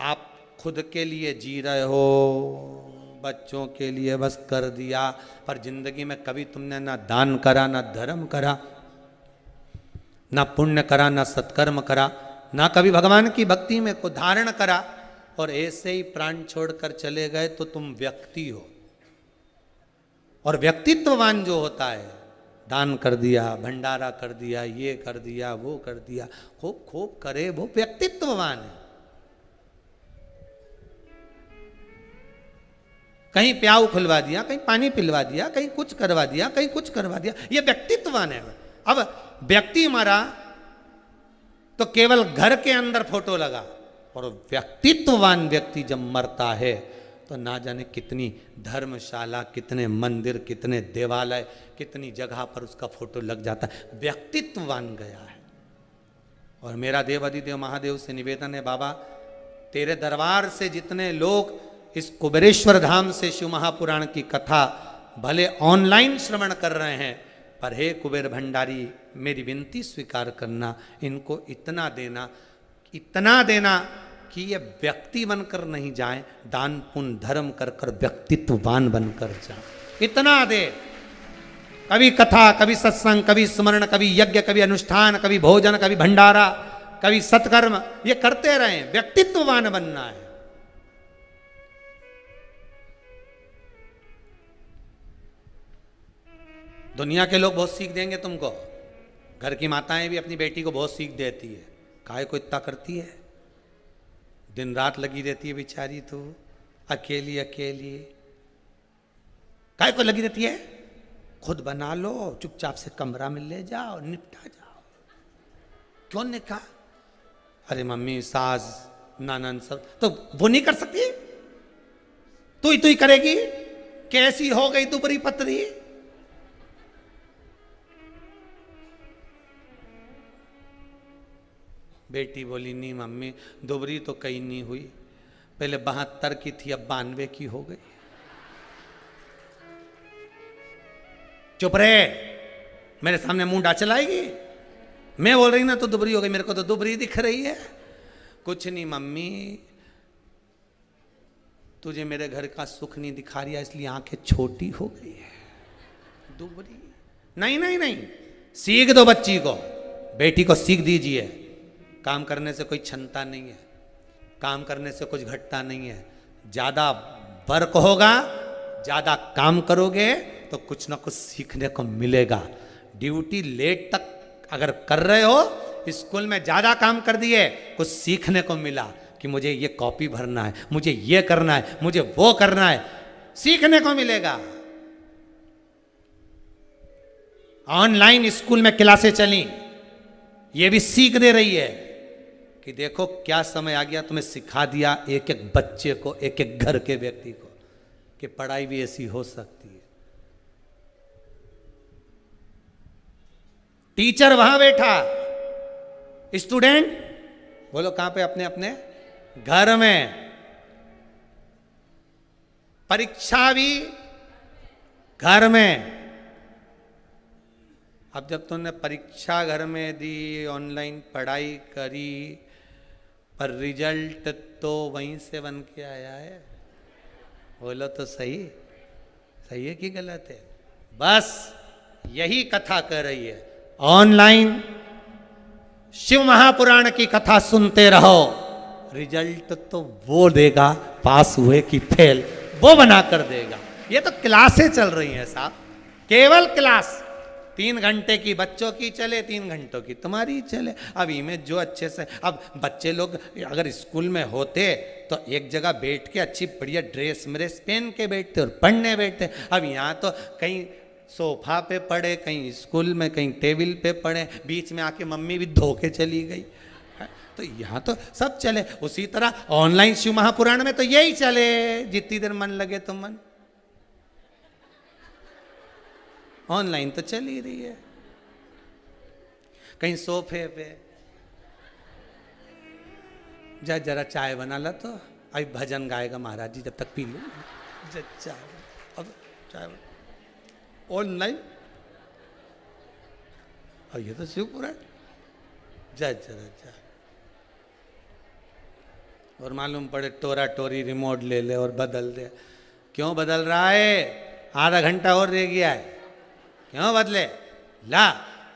आप खुद के लिए जी रहे हो, बच्चों के लिए बस कर दिया, पर जिंदगी में कभी तुमने ना दान करा, ना धर्म करा, ना पुण्य करा, ना सत्कर्म करा, ना कभी भगवान की भक्ति में को धारण करा, और ऐसे ही प्राण छोड़कर चले गए तो तुम व्यक्ति हो। और व्यक्तित्ववान जो होता है, दान कर दिया, भंडारा कर दिया, ये कर दिया, वो कर दिया, खूब खूब करे, वो व्यक्तित्ववान है। कहीं प्याऊ खुलवा दिया, कहीं पानी पिलवा दिया, कहीं कुछ करवा दिया, कहीं कुछ करवा दिया, ये व्यक्तित्ववान है। अब व्यक्ति मरा तो केवल घर के अंदर फोटो लगा, और व्यक्तित्ववान व्यक्ति जब मरता है तो ना जाने कितनी धर्मशाला, कितने मंदिर, कितने देवालय, कितनी जगह पर उसका फोटो लग जाता है। व्यक्तित्ववान गया है। और मेरा देवाधिदेव महादेव से निवेदन है, बाबा तेरे दरबार से जितने लोग इस कुबेरेश्वर धाम से शिव महापुराण की कथा भले ऑनलाइन श्रवण कर रहे हैं, पर हे कुबेर भंडारी, मेरी विनती स्वीकार करना, इनको इतना देना कि ये व्यक्ति बनकर नहीं जाए, दान पुण्य धर्म कर कर व्यक्तित्ववान बनकर जाए। इतना दे। कभी कथा, कभी सत्संग, कभी स्मरण, कभी यज्ञ, कभी अनुष्ठान, कभी भोजन, कभी भंडारा, कभी सत्कर्म, ये करते रहें। व्यक्तित्ववान बनना है। दुनिया के लोग बहुत सीख देंगे तुमको। घर की माताएं भी अपनी बेटी को बहुत सीख देती है, काहे को इतना करती है, दिन रात लगी रहती है बेचारी, तो अकेली अकेली काहे को लगी रहती है। खुद बना लो, चुपचाप से कमरा में ले जाओ, निपटा जाओ। क्यों ने कहा अरे मम्मी सास नानन सब तो वो नहीं कर सकती, तू ही करेगी, कैसी हो गई तू बड़ी पतरी। बेटी बोली नहीं मम्मी दुबरी तो कहीं नहीं हुई, पहले 72 की थी अब 92 की हो गई। चुप रहे, मेरे सामने मुंह डांच चलाएगी। मैं बोल रही ना तो दुबरी हो गई, मेरे को तो दुबरी दिख रही है। कुछ नहीं मम्मी, तुझे मेरे घर का सुख नहीं दिखा रही है इसलिए आंखें छोटी हो गई है, दुबरी। नहीं नहीं नहीं, सीख दो बच्ची को, बेटी को सीख दीजिए। काम करने से कोई क्षमता नहीं है, काम करने से कुछ घटता नहीं है। ज्यादा वर्क होगा, ज्यादा काम करोगे तो कुछ ना कुछ सीखने को मिलेगा। ड्यूटी लेट तक अगर कर रहे हो, स्कूल में ज्यादा काम कर दिए, कुछ सीखने को मिला कि मुझे ये कॉपी भरना है, मुझे ये करना है, मुझे वो करना है, सीखने को मिलेगा। ऑनलाइन स्कूल में क्लासें चली, ये भी सीख दे रही है कि देखो क्या समय आ गया, तुम्हें सिखा दिया एक एक बच्चे को, एक एक घर के व्यक्ति को कि पढ़ाई भी ऐसी हो सकती है। टीचर वहां बैठा, स्टूडेंट बोलो कहां पे, अपने अपने घर में, परीक्षा भी घर में। अब जब तुमने परीक्षा घर में दी, ऑनलाइन पढ़ाई करी, पर रिजल्ट तो वहीं से बन के आया है। बोलो तो सही, सही है कि गलत है? बस यही कथा कर रही है। ऑनलाइन शिव महापुराण की कथा सुनते रहो, रिजल्ट तो वो देगा, पास हुए कि फेल वो बना कर देगा। ये तो क्लासें चल रही हैं साहब, केवल क्लास। 3 घंटे की बच्चों की चले, 3 घंटों की तुम्हारी चले। अब इमेज जो अच्छे से, अब बच्चे लोग अगर स्कूल में होते तो एक जगह बैठ के अच्छी बढ़िया ड्रेस मेरेस पहन के बैठते और पढ़ने बैठते। अब यहाँ तो कहीं सोफा पे पड़े, कहीं स्कूल में, कहीं टेबल पे पड़े, बीच में आके मम्मी भी धो के चली गई। तो यहाँ तो सब चले। उसी तरह ऑनलाइन शिव महापुराण में तो यही चले, जितनी देर मन लगे तो मन। ऑनलाइन तो चल ही रही है। कहीं सोफे पे जा, जरा चाय बना ला तो अभी भजन गाएगा महाराज जी, जब तक पी लो चाय। अब चाय ऑनलाइन, और ये तो शिवपुराण, जा जरा चाय। और मालूम पड़े टोरा टोरी रिमोट ले ले और बदल दे। क्यों बदल रहा है? आधा घंटा और रह गया है, क्यों बदले? ला।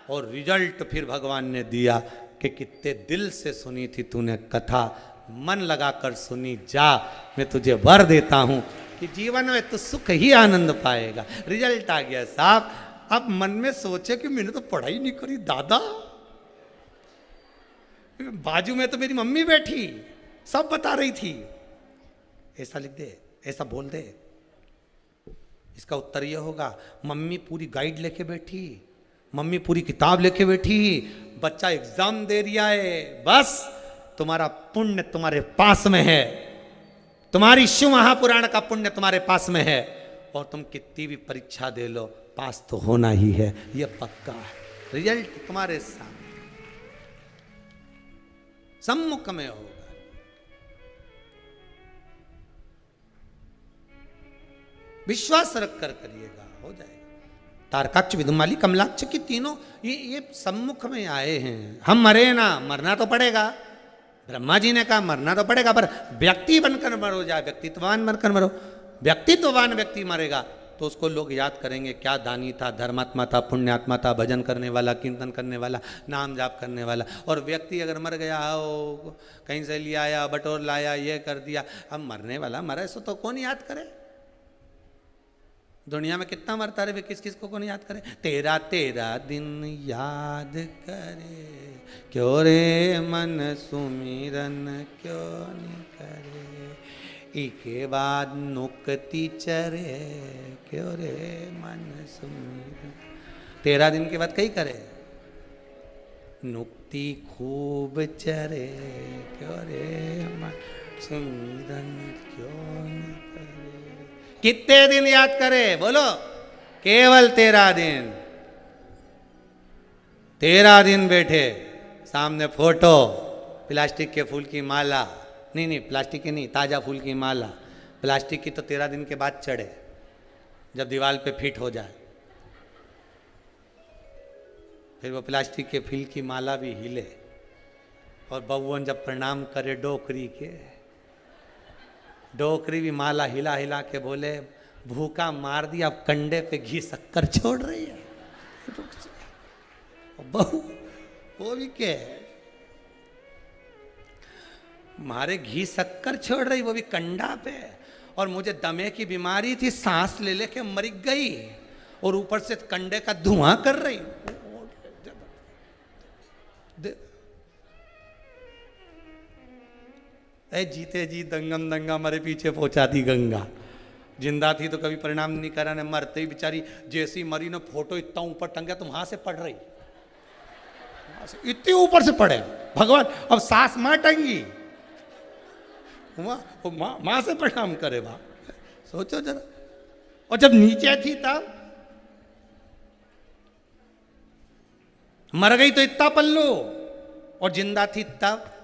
और रिजल्ट फिर भगवान ने दिया कि कितने दिल से सुनी थी तूने कथा, मन लगाकर सुनी, जा मैं तुझे वर देता हूं कि जीवन में तो सुख ही आनंद पाएगा। रिजल्ट आ गया साहब। अब मन में सोचे कि मैंने तो पढ़ाई नहीं करी दादा, बाजू में तो मेरी मम्मी बैठी सब बता रही थी। ऐसा लिख दे, ऐसा बोल दे। इसका उत्तर यह होगा, मम्मी पूरी गाइड लेके बैठी, मम्मी पूरी किताब लेके बैठी, बच्चा एग्जाम दे रिया है, बस तुम्हारा पुण्य तुम्हारे पास में है, तुम्हारी शिव महापुराण का पुण्य तुम्हारे पास में है, और तुम कितनी भी परीक्षा दे लो पास तो होना ही है, यह पक्का है। रिजल्ट तुम्हारे सामने सम्मुख में होगा। विश्वास रखकर करिएगा, हो जाएगा। तारकाक्ष, विदुमाली, कमलाक्ष की तीनों ये सम्मुख में आए हैं। हम मरे ना, मरना तो पड़ेगा। ब्रह्मा जी ने कहा मरना तो पड़ेगा, पर व्यक्ति बनकर मरो, जाए व्यक्तित्ववान बनकर मरो। व्यक्तित्ववान व्यक्ति मरेगा तो उसको लोग याद करेंगे, क्या दानी था, धर्मात्मा था, पुण्यात्मा था, भजन करने वाला, कीर्तन करने वाला, नाम जाप करने वाला। और व्यक्ति अगर मर गया हो, कहीं से लिया आया, बटोर लाया, ये कर दिया, अब मरने वाला मरा, इसको तो कौन याद करे? दुनिया में कितना मरता रहे, किस किस को कौन याद करे? तेरा तेरा दिन याद करे, क्यों रे मन सुमिरन क्यों नहीं करे, इके बाद नुकती चरे, क्यों रे मन सुमिरन। 13 दिन के बाद कहीं करे, नुक्ति खूब चरे क्यों रे सुमिरन क्यों न करे। कितने दिन याद करे बोलो? केवल 13 दिन। 13 दिन बैठे, सामने फोटो, प्लास्टिक के फूल की माला, नहीं प्लास्टिक की नहीं, ताजा फूल की माला। प्लास्टिक की तो 13 दिन के बाद चढ़े, जब दीवार पे फिट हो जाए। फिर वो प्लास्टिक के फूल की माला भी हिले, और बउवन जब प्रणाम करे डोकरी के, डोकरी भी माला हिला हिला के बोले भूखा मार दिया, अब कंडे पे घी शक्कर छोड़ रही है। बहू वो भी क्या है, मारे घी शक्कर छोड़ रही, वो भी कंडा पे। और मुझे दमे की बीमारी थी, सांस ले लेके मर गई, और ऊपर से कंडे का धुआं कर रही। ए जीते जी दंगम दंगा मरे पीछे पहुंचा दी गंगा। जिंदा थी तो कभी परिणाम नहीं करा, ने मरते ही बेचारी जैसी मरी ना, फोटो इतना ऊपर टंगा तो वहां से पड़ रही, इतने ऊपर से पड़े भगवान। अब सास मां टंगी, मां से प्रणाम करे बा, सोचो जरा। और जब नीचे थी तब मर गई तो इतना पल्लू, और जिंदा थी तब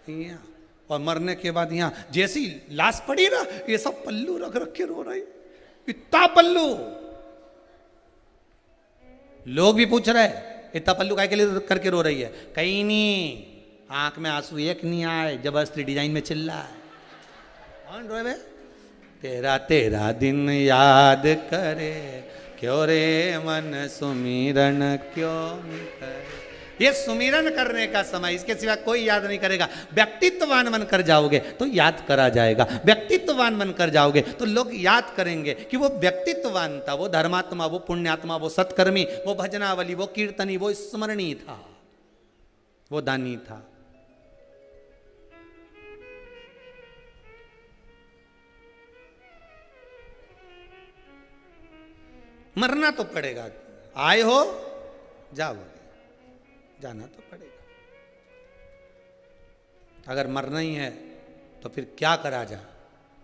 यहाँ, और मरने के बाद यहाँ जैसी लाश पड़ी ना, ये सब पल्लू रख रख के रो रही, इतना पल्लू। लोग भी पूछ रहे इतना पल्लू काय के लिए करके रो रही है? कहीं नहीं, आंख में आंसू एक नहीं आए, जबरदस्ती डिजाइन में चिल्ला है। कौन रोए? 13 दिन याद करे क्यों रे मन सुमिरन क्यों नहीं करे। ये सुमिरन करने का समय, इसके सिवा कोई याद नहीं करेगा। व्यक्तित्ववान बनकर जाओगे तो याद करा जाएगा, व्यक्तित्ववान बनकर जाओगे तो लोग याद करेंगे कि वो व्यक्तित्ववान था, वो धर्मात्मा, वो पुण्यात्मा, वो सत्कर्मी, वो भजनावली, वो कीर्तनी, वो स्मरणी था, वो दानी था। मरना तो पड़ेगा, आए हो जाओगे, जाना तो पड़ेगा। अगर मरना ही है तो फिर क्या करा जा?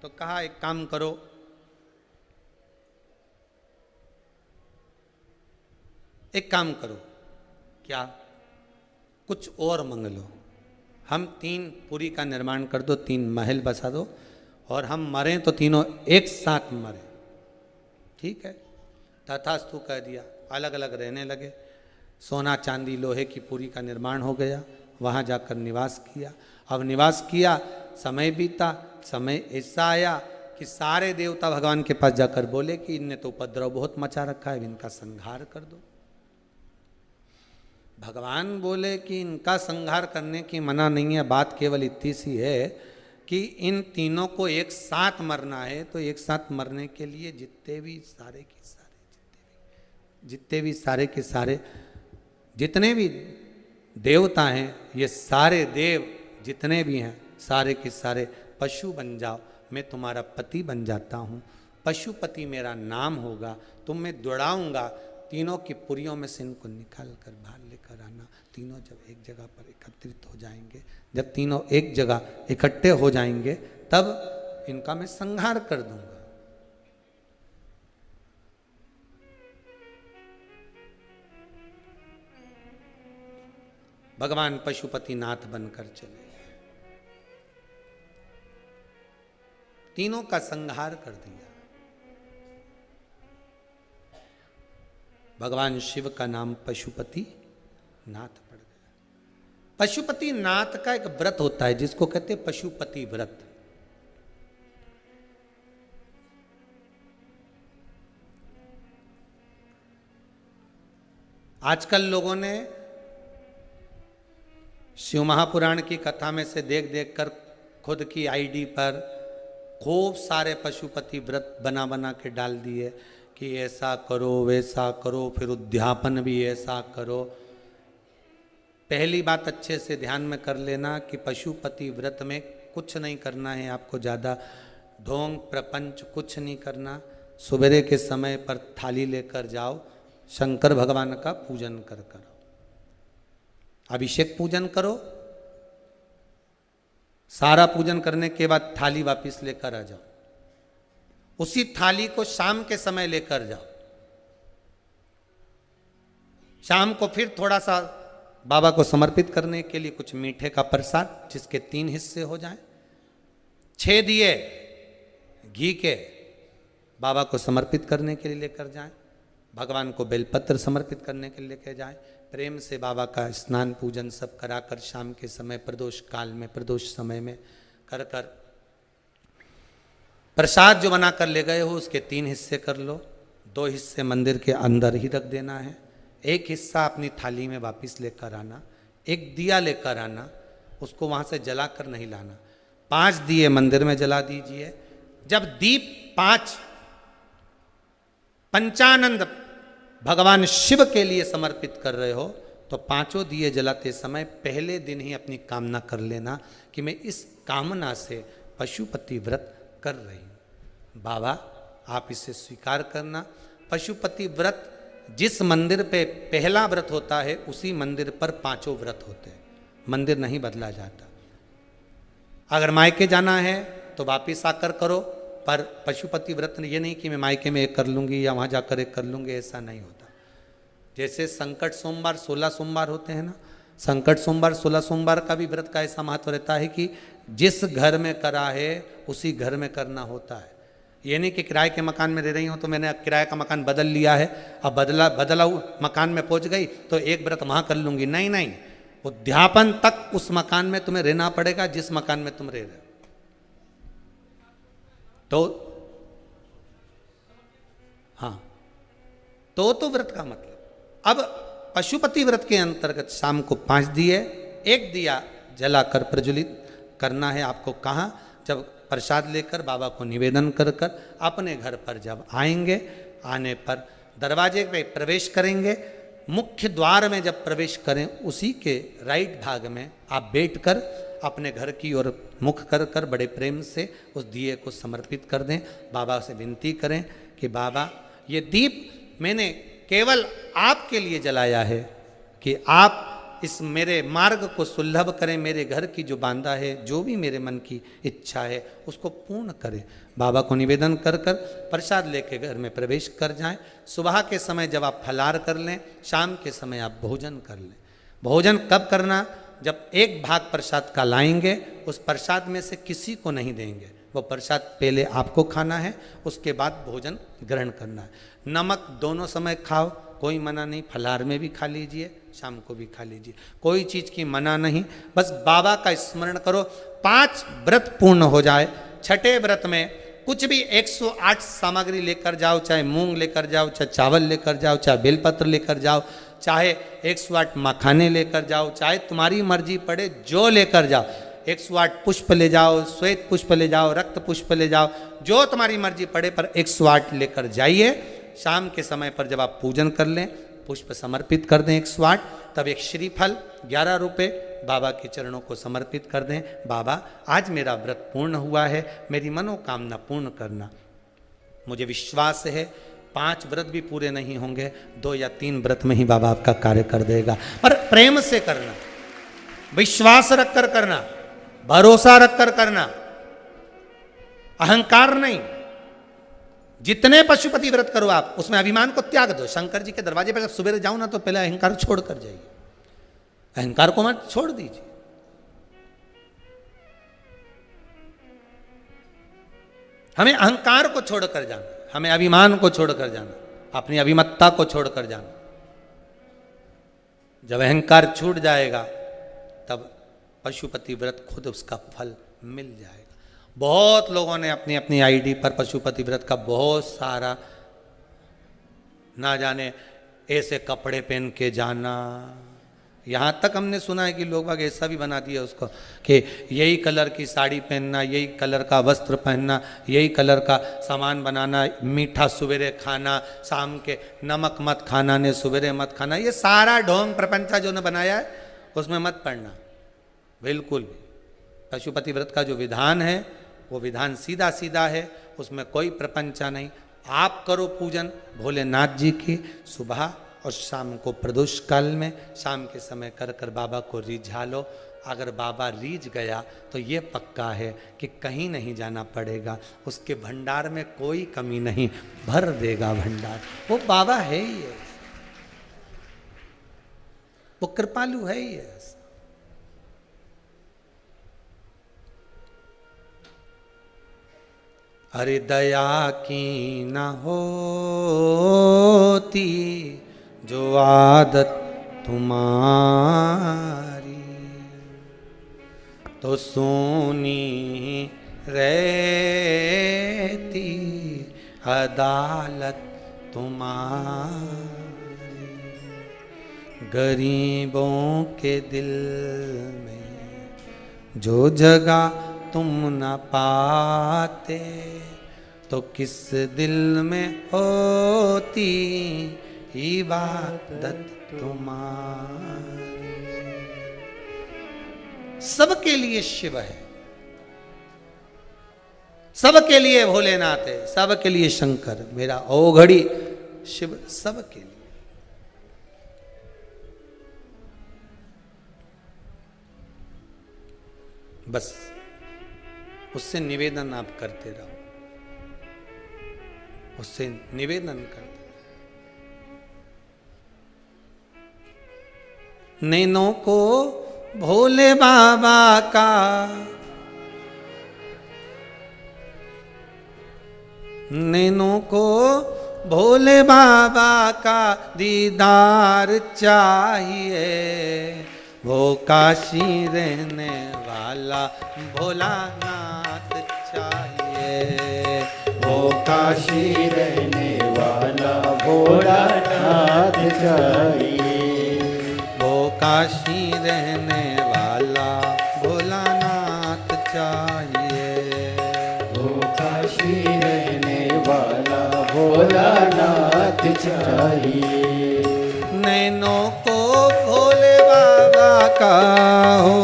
तो कहा एक काम करो, एक काम करो, क्या? कुछ और मंग लो, हम 3 पुरी का निर्माण कर दो, 3 महल बसा दो, और हम मरें तो तीनों एक साथ मरें। ठीक है, तथास्तु कह दिया। अलग अलग रहने लगे। सोना चांदी लोहे की पुरी का निर्माण हो गया, वहाँ जाकर निवास किया। अब निवास किया, समय बीता, समय ऐसा आया कि सारे देवता भगवान के पास जाकर बोले कि इनने तो उपद्रव बहुत मचा रखा है, इनका संहार कर दो। भगवान बोले कि इनका संहार करने की मना नहीं है, बात केवल इतनी सी है कि इन तीनों को एक साथ मरना है। तो एक साथ मरने के लिए जितने भी सारे के सारे जितने भी देवता हैं, ये सारे देव जितने भी हैं, सारे के सारे पशु बन जाओ, मैं तुम्हारा पति बन जाता हूँ, पशुपति मेरा नाम होगा, तुम मैं दौड़ाऊँगा, तीनों की पुरियों में से इनको निकाल कर बाहर लेकर आना। तीनों जब एक जगह पर एकत्रित हो जाएंगे, जब तीनों एक जगह इकट्ठे हो जाएंगे, तब इनका मैं संहार कर दूंगा। भगवान पशुपति नाथ बनकर चले, तीनों का संहार कर दिया। भगवान शिव का नाम पशुपति नाथ पड़ गया। पशुपति नाथ का एक व्रत होता है जिसको कहते हैं पशुपति व्रत। आजकल लोगों ने शिव महापुराण की कथा में से देख देख कर खुद की आईडी पर खूब सारे पशुपति व्रत बना बना के डाल दिए कि ऐसा करो वैसा करो, फिर उद्यापन भी ऐसा करो। पहली बात अच्छे से ध्यान में कर लेना कि पशुपति व्रत में कुछ नहीं करना है आपको, ज़्यादा ढोंग प्रपंच कुछ नहीं करना। सवेरे के समय पर थाली लेकर जाओ, शंकर भगवान का पूजन कर करो। अभिषेक पूजन करो, सारा पूजन करने के बाद थाली वापस लेकर आ जाओ, उसी थाली को शाम के समय लेकर जाओ, शाम को फिर थोड़ा सा बाबा को समर्पित करने के लिए कुछ मीठे का प्रसाद जिसके 3 हिस्से हो जाएं, 6 दिए घी के बाबा को समर्पित करने के लिए लेकर जाएं, भगवान को बेलपत्र समर्पित करने के लिए लेकर जाएं, प्रेम से बाबा का स्नान पूजन सब कराकर शाम के समय प्रदोष काल में प्रदोष समय में कर कर प्रसाद जो बनाकर ले गए हो उसके 3 हिस्से कर लो, 2 हिस्से मंदिर के अंदर ही रख देना है, 1 हिस्सा अपनी थाली में वापस लेकर आना, 1 दिया लेकर आना, उसको वहां से जलाकर नहीं लाना, 5 दिए मंदिर में जला दीजिए। जब दीप 5 पंचानंद भगवान शिव के लिए समर्पित कर रहे हो तो 5 दिए जलाते समय पहले दिन ही अपनी कामना कर लेना कि मैं इस कामना से पशुपति व्रत कर रही हूं, बाबा आप इसे स्वीकार करना। पशुपति व्रत जिस मंदिर पे पहला व्रत होता है उसी मंदिर पर 5 व्रत होते हैं, मंदिर नहीं बदला जाता। अगर मायके जाना है तो वापिस आकर करो, पर पशुपति व्रत ये नहीं कि मैं मायके में एक कर लूँगी या वहाँ जाकर एक कर लूँगी, ऐसा नहीं होता। जैसे संकट सोमवार 16 सोमवार होते हैं ना, संकट सोमवार 16 सोमवार का भी व्रत का ऐसा महत्व रहता है कि जिस घर में करा है उसी घर में करना होता है। ये नहीं कि किराए के मकान में रह रही हूँ तो मैंने किराए का मकान बदल लिया है, अब बदला मकान में पहुँच गई तो एक व्रत वहाँ कर लूँगी, नहीं नहीं, उद्यापन तक उस मकान में तुम्हें रहना पड़ेगा जिस मकान में तुम रह रहे हो। तो हाँ, तो व्रत का मतलब अब पशुपति व्रत के अंतर्गत शाम को 5 दिए, 1 दिया जलाकर प्रज्वलित करना है आपको। कहाँ? जब प्रसाद लेकर बाबा को निवेदन कर कर अपने घर पर जब आएंगे, आने पर दरवाजे पे प्रवेश करेंगे, मुख्य द्वार में जब प्रवेश करें उसी के राइट भाग में आप बैठकर अपने घर की ओर मुख कर कर बड़े प्रेम से उस दिए को समर्पित कर दें। बाबा से विनती करें कि बाबा ये दीप मैंने केवल आपके लिए जलाया है कि आप इस मेरे मार्ग को सुलभ करें, मेरे घर की जो बांधा है, जो भी मेरे मन की इच्छा है उसको पूर्ण करें। बाबा को निवेदन कर कर प्रसाद लेके घर में प्रवेश कर जाएं। सुबह के समय जब आप फलार कर लें, शाम के समय आप भोजन कर लें। भोजन कब करना? जब 1 भाग प्रसाद का लाएंगे, उस प्रसाद में से किसी को नहीं देंगे, वो प्रसाद पहले आपको खाना है, उसके बाद भोजन ग्रहण करना है। नमक दोनों समय खाओ, कोई मना नहीं, फलाहार में भी खा लीजिए, शाम को भी खा लीजिए, कोई चीज़ की मना नहीं। बस बाबा का स्मरण करो, 5 व्रत पूर्ण हो जाए। छठे व्रत में कुछ भी 108 सामग्री लेकर जाओ, चाहे मूंग लेकर जाओ, चाहे चावल लेकर जाओ, चाहे बेलपत्र लेकर जाओ, चाहे 108 मखाने लेकर जाओ, चाहे तुम्हारी मर्जी पड़े जो लेकर जाओ। 108 पुष्प ले जाओ, श्वेत पुष्प ले जाओ, रक्त पुष्प ले जाओ, जो तुम्हारी मर्जी पड़े, पर 108 लेकर जाइए। शाम के समय पर जब आप पूजन कर लें, पुष्प समर्पित कर दें 108, तब एक श्रीफल 11 रुपये बाबा के चरणों को समर्पित कर दें। बाबा आज मेरा व्रत पूर्ण हुआ है, मेरी मनोकामना पूर्ण करना। मुझे विश्वास है 5 व्रत भी पूरे नहीं होंगे, 2 या 3 व्रत में ही बाबा आपका कार्य कर देगा। पर प्रेम से करना, विश्वास रख कर करना, भरोसा रख कर करना, अहंकार नहीं। जितने पशुपति व्रत करो आप, उसमें अभिमान को त्याग दो। शंकर जी के दरवाजे पर जब सुबह जाओ ना, तो पहले अहंकार छोड़ कर जाइए, अहंकार को मत छोड़ दीजिए। हमें अहंकार को छोड़कर जाना, हमें अभिमान को छोड़कर जाना, अपनी अभिमत्ता को छोड़कर जाना। जब अहंकार छूट जाएगा तब पशुपति व्रत खुद उसका फल मिल जाएगा। बहुत लोगों ने अपनी अपनी आईडी पर पशुपति व्रत का बहुत सारा, ना जाने ऐसे कपड़े पहन के जाना, यहाँ तक हमने सुना है कि लोग बाग ऐसा भी बना दिया उसको कि यही कलर की साड़ी पहनना, यही कलर का वस्त्र पहनना, यही कलर का सामान बनाना, मीठा सवेरे खाना, शाम के नमक मत खाना ने सवेरे मत खाना। ये सारा ढोंग प्रपंचा जो ने बनाया है उसमें मत पड़ना बिल्कुल भी। पशुपति व्रत का जो विधान है वो विधान सीधा सीधा है, उसमें कोई प्रपंचा नहीं। आप करो पूजन भोलेनाथ जी की सुबह और शाम को प्रदोष काल में शाम के समय कर कर बाबा को रिझा लो। अगर बाबा रीझ गया तो ये पक्का है कि कहीं नहीं जाना पड़ेगा, उसके भंडार में कोई कमी नहीं, भर देगा भंडार। वो बाबा है ही है, वो कृपालु है ही है। अरे दया की न होती जो आदत तुम्हारी, तो सोनी रहती अदालत तुम्हारी। गरीबों के दिल में जो जगह तुम न पाते, तो किस दिल में होती इबादत तुम्हारी। सबके लिए शिव है, सबके लिए भोलेनाथ है, सबके लिए शंकर, मेरा औघड़ी शिव सबके लिए। बस उससे निवेदन आप करते रहो, उससे निवेदन करते। नैनों को भोले बाबा का नैनों को भोले बाबा का दीदार चाहिए। वो काशी रहने वाला भोलानाथ चाहिए। वो काशी रहने वाला भोलानाथ चाहिए। वो काशी रहने वाला भोलानाथ चाहिए। वो काशी रहने वाला भोलानाथ चाहिए। नैनों को भोले बाबा का हो,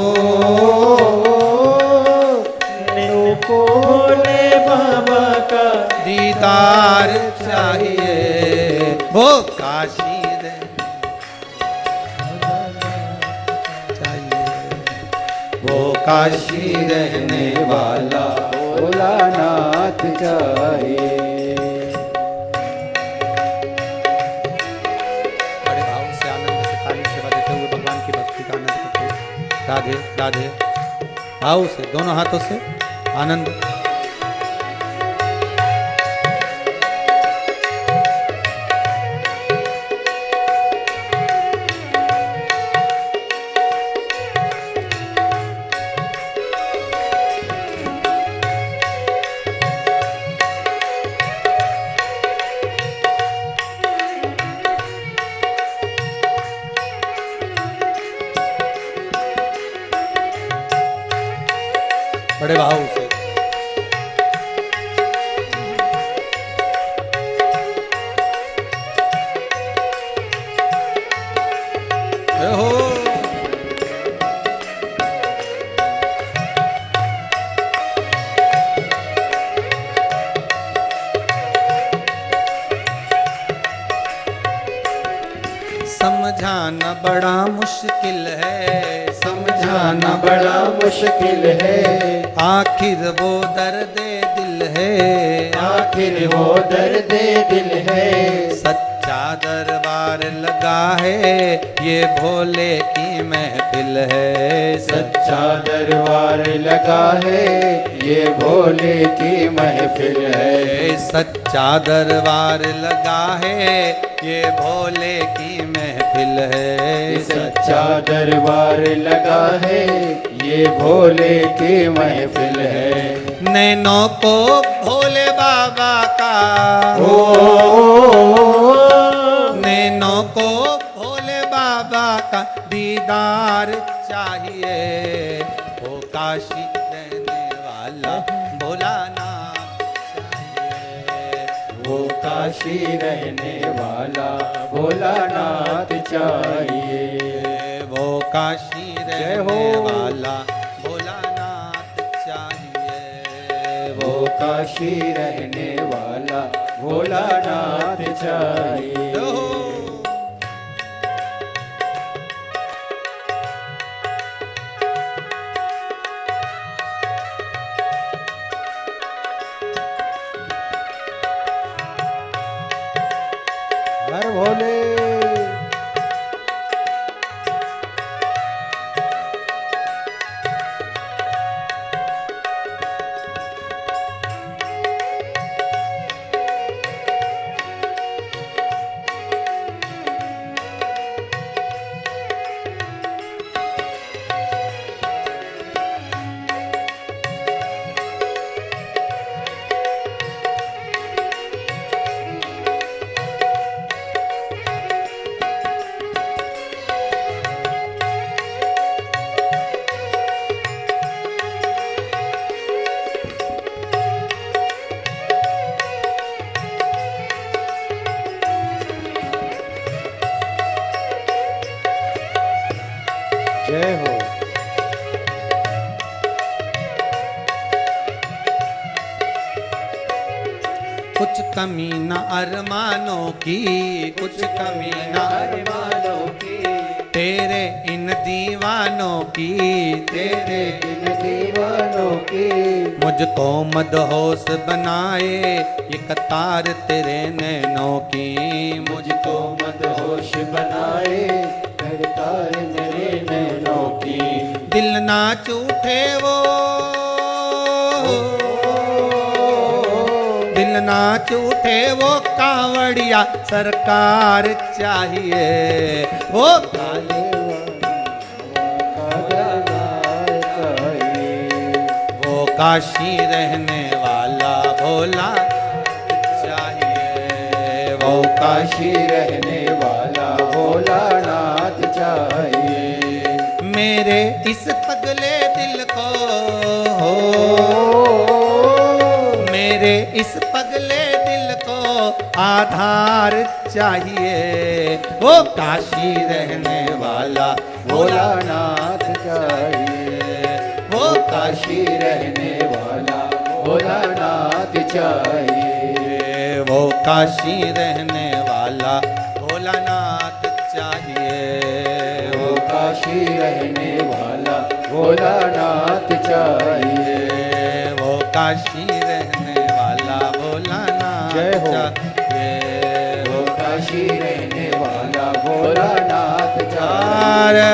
नैनों को भोले बाबा का दीदार चाहिए। वो काशी वो काशी रहने वाला भोलानाथ चाहिए। बड़े भाव से आनंद से काली सेवा देते हुए भगवान की भक्ति का आनंद करते हुए राधे राधे भाव से दोनों हाथों से आनंद। बड़े भाव से हो। समझाना बड़ा मुश्किल है, समझाना बड़ा मुश्किल है। आखिर वो दर्द दिल है, आखिर वो दर्द दिल है। सच्चा दरबार लगा है, ये भोले की महफिल है। सच्चा दरबार लगा है, ये भोले की महफिल है। सच्चा दरबार लगा है, ये भोले की महफिल है। सच्चा दरबार लगा है, ये भोले की महफिल है। नैनों को भोले बाबा का ओ, नैनों को भोले बाबा का दीदार चाहिए। वो काशी रहने वाला भोलानाथ चाहिए। वो काशी रहने वाला भोलानाथ चाहिए। वो काशी रहने वाला भोलानाथ चाहिए। वो काशी रहने वाला भोलानाथ चाहिए। भोले। जय हो। कुछ कमी न अरमानों की, कुछ कमी न अरमानों की, तेरे इन दीवानों की, तेरे इन दीवानों की। मुझको मदहोश बनाए ये कतार तेरे नैनों की, मुझको मदहोश बनाए करतार मेरे नैनों की। दिल नाच उठे वो, दिल नाच उठे वो कांवड़िया सरकार चाहिए, वो काले वाला चाहिए, वो काशी रहने वाला भोला चाहिए, वो काशी रहने वाला भोलानाथ चाहिए। मेरे इस पगले दिल को, मेरे इस पगले दिल को आधार चाहिए, वो काशी रहने वाला भोलानाथ चाहिए, वो काशी रहने वाला भोलानाथ चाहिए। वो काशी रहने वाला भोलानाथ चाहिए, वो काशी रहने वाला भोलानाथ चाहिए। वो काशी रहने वाला भोलानाथ जय हो। चाहिए, वो काशी रहने वाला भोलानाथ हर चाहिए।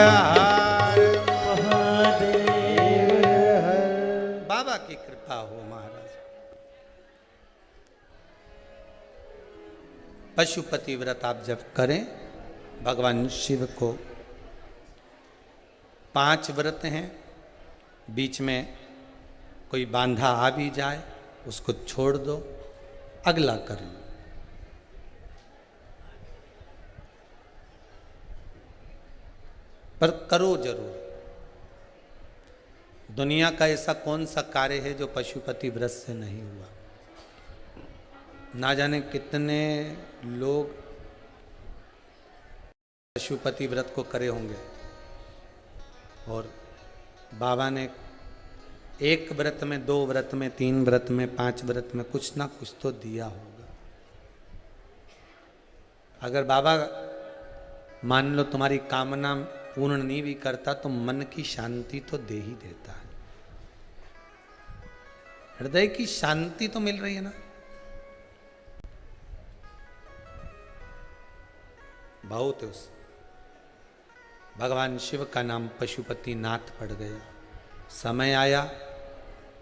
हर महादेव हर। बाबा की कृपा हो महाराज। पशुपति व्रत आप जब करें, भगवान शिव को 5 व्रत हैं, बीच में कोई बांधा आ भी जाए उसको छोड़ दो, अगला कर लो। पर करो जरूर। दुनिया का ऐसा कौन सा कार्य है जो पशुपति व्रत से नहीं हुआ। ना जाने कितने लोग पशुपति व्रत को करे होंगे और बाबा ने 1 व्रत में, 2 व्रत में, 3 व्रत में, 5 व्रत में कुछ ना कुछ तो दिया होगा। अगर बाबा मान लो तुम्हारी कामना पूर्ण नहीं भी करता तो मन की शांति तो दे ही देता है। हृदय की शांति तो मिल रही है ना। बहुत है उस भगवान शिव का नाम पशुपति नाथ पड़ गया। समय आया,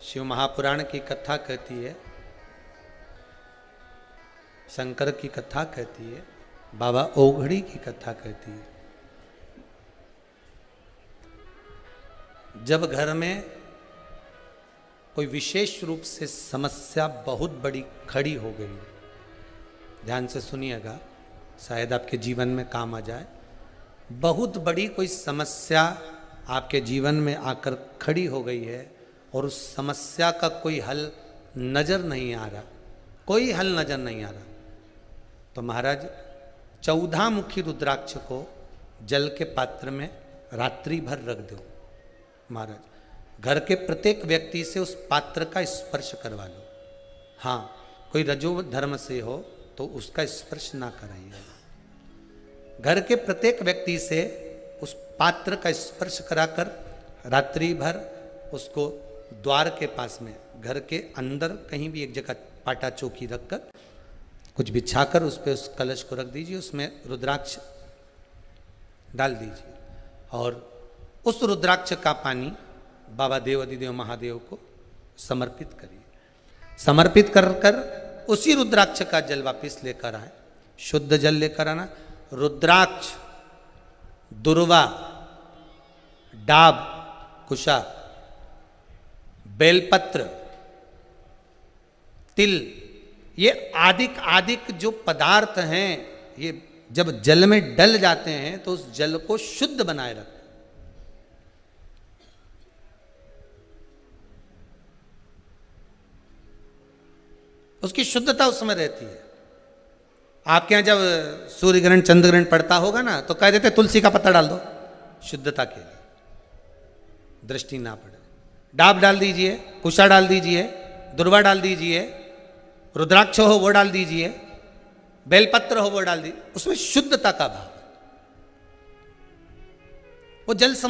शिव महापुराण की कथा कहती है, शंकर की कथा कहती है, बाबा ओघड़ी की कथा कहती है। जब घर में कोई विशेष रूप से समस्या बहुत बड़ी खड़ी हो गई, ध्यान से सुनिएगा, शायद आपके जीवन में काम आ जाए। बहुत बड़ी कोई समस्या आपके जीवन में आकर खड़ी हो गई है और उस समस्या का कोई हल नजर नहीं आ रहा, कोई हल नजर नहीं आ रहा, तो महाराज 14 मुखी रुद्राक्ष को जल के पात्र में रात्रि भर रख दो। महाराज घर के प्रत्येक व्यक्ति से उस पात्र का स्पर्श करवा लो। हाँ, कोई रजो धर्म से हो तो उसका स्पर्श ना कराइए। घर के प्रत्येक व्यक्ति से उस पात्र का स्पर्श कराकर रात्रि भर उसको द्वार के पास में, घर के अंदर कहीं भी एक जगह पाटा चौकी रखकर कुछ बिछाकर उस पर उस कलश को रख दीजिए, उसमें रुद्राक्ष डाल दीजिए और उस रुद्राक्ष का पानी बाबा देव अधिदेव महादेव को समर्पित करिए। समर्पित कर कर उसी रुद्राक्ष का जल वापिस लेकर आए, शुद्ध जल लेकर आना। रुद्राक्ष, दुर्वा, डाब, कुशा, बेलपत्र, तिल, ये आदिक आदिक जो पदार्थ हैं, ये जब जल में डल जाते हैं तो उस जल को शुद्ध बनाए रखते। उसकी शुद्धता उसमें रहती है। आपके यहां जब सूर्य ग्रहण चंद्र ग्रहण पड़ता होगा ना, तो कह देते तुलसी का पत्ता डाल दो, शुद्धता के लिए, दृष्टि ना पड़े। डाब डाल दीजिए, कुशा डाल दीजिए, दुर्वा डाल दीजिए, रुद्राक्ष हो वो डाल दीजिए, बेलपत्र हो वो डाल दीजिए, उसमें शुद्धता का भाव, वो जल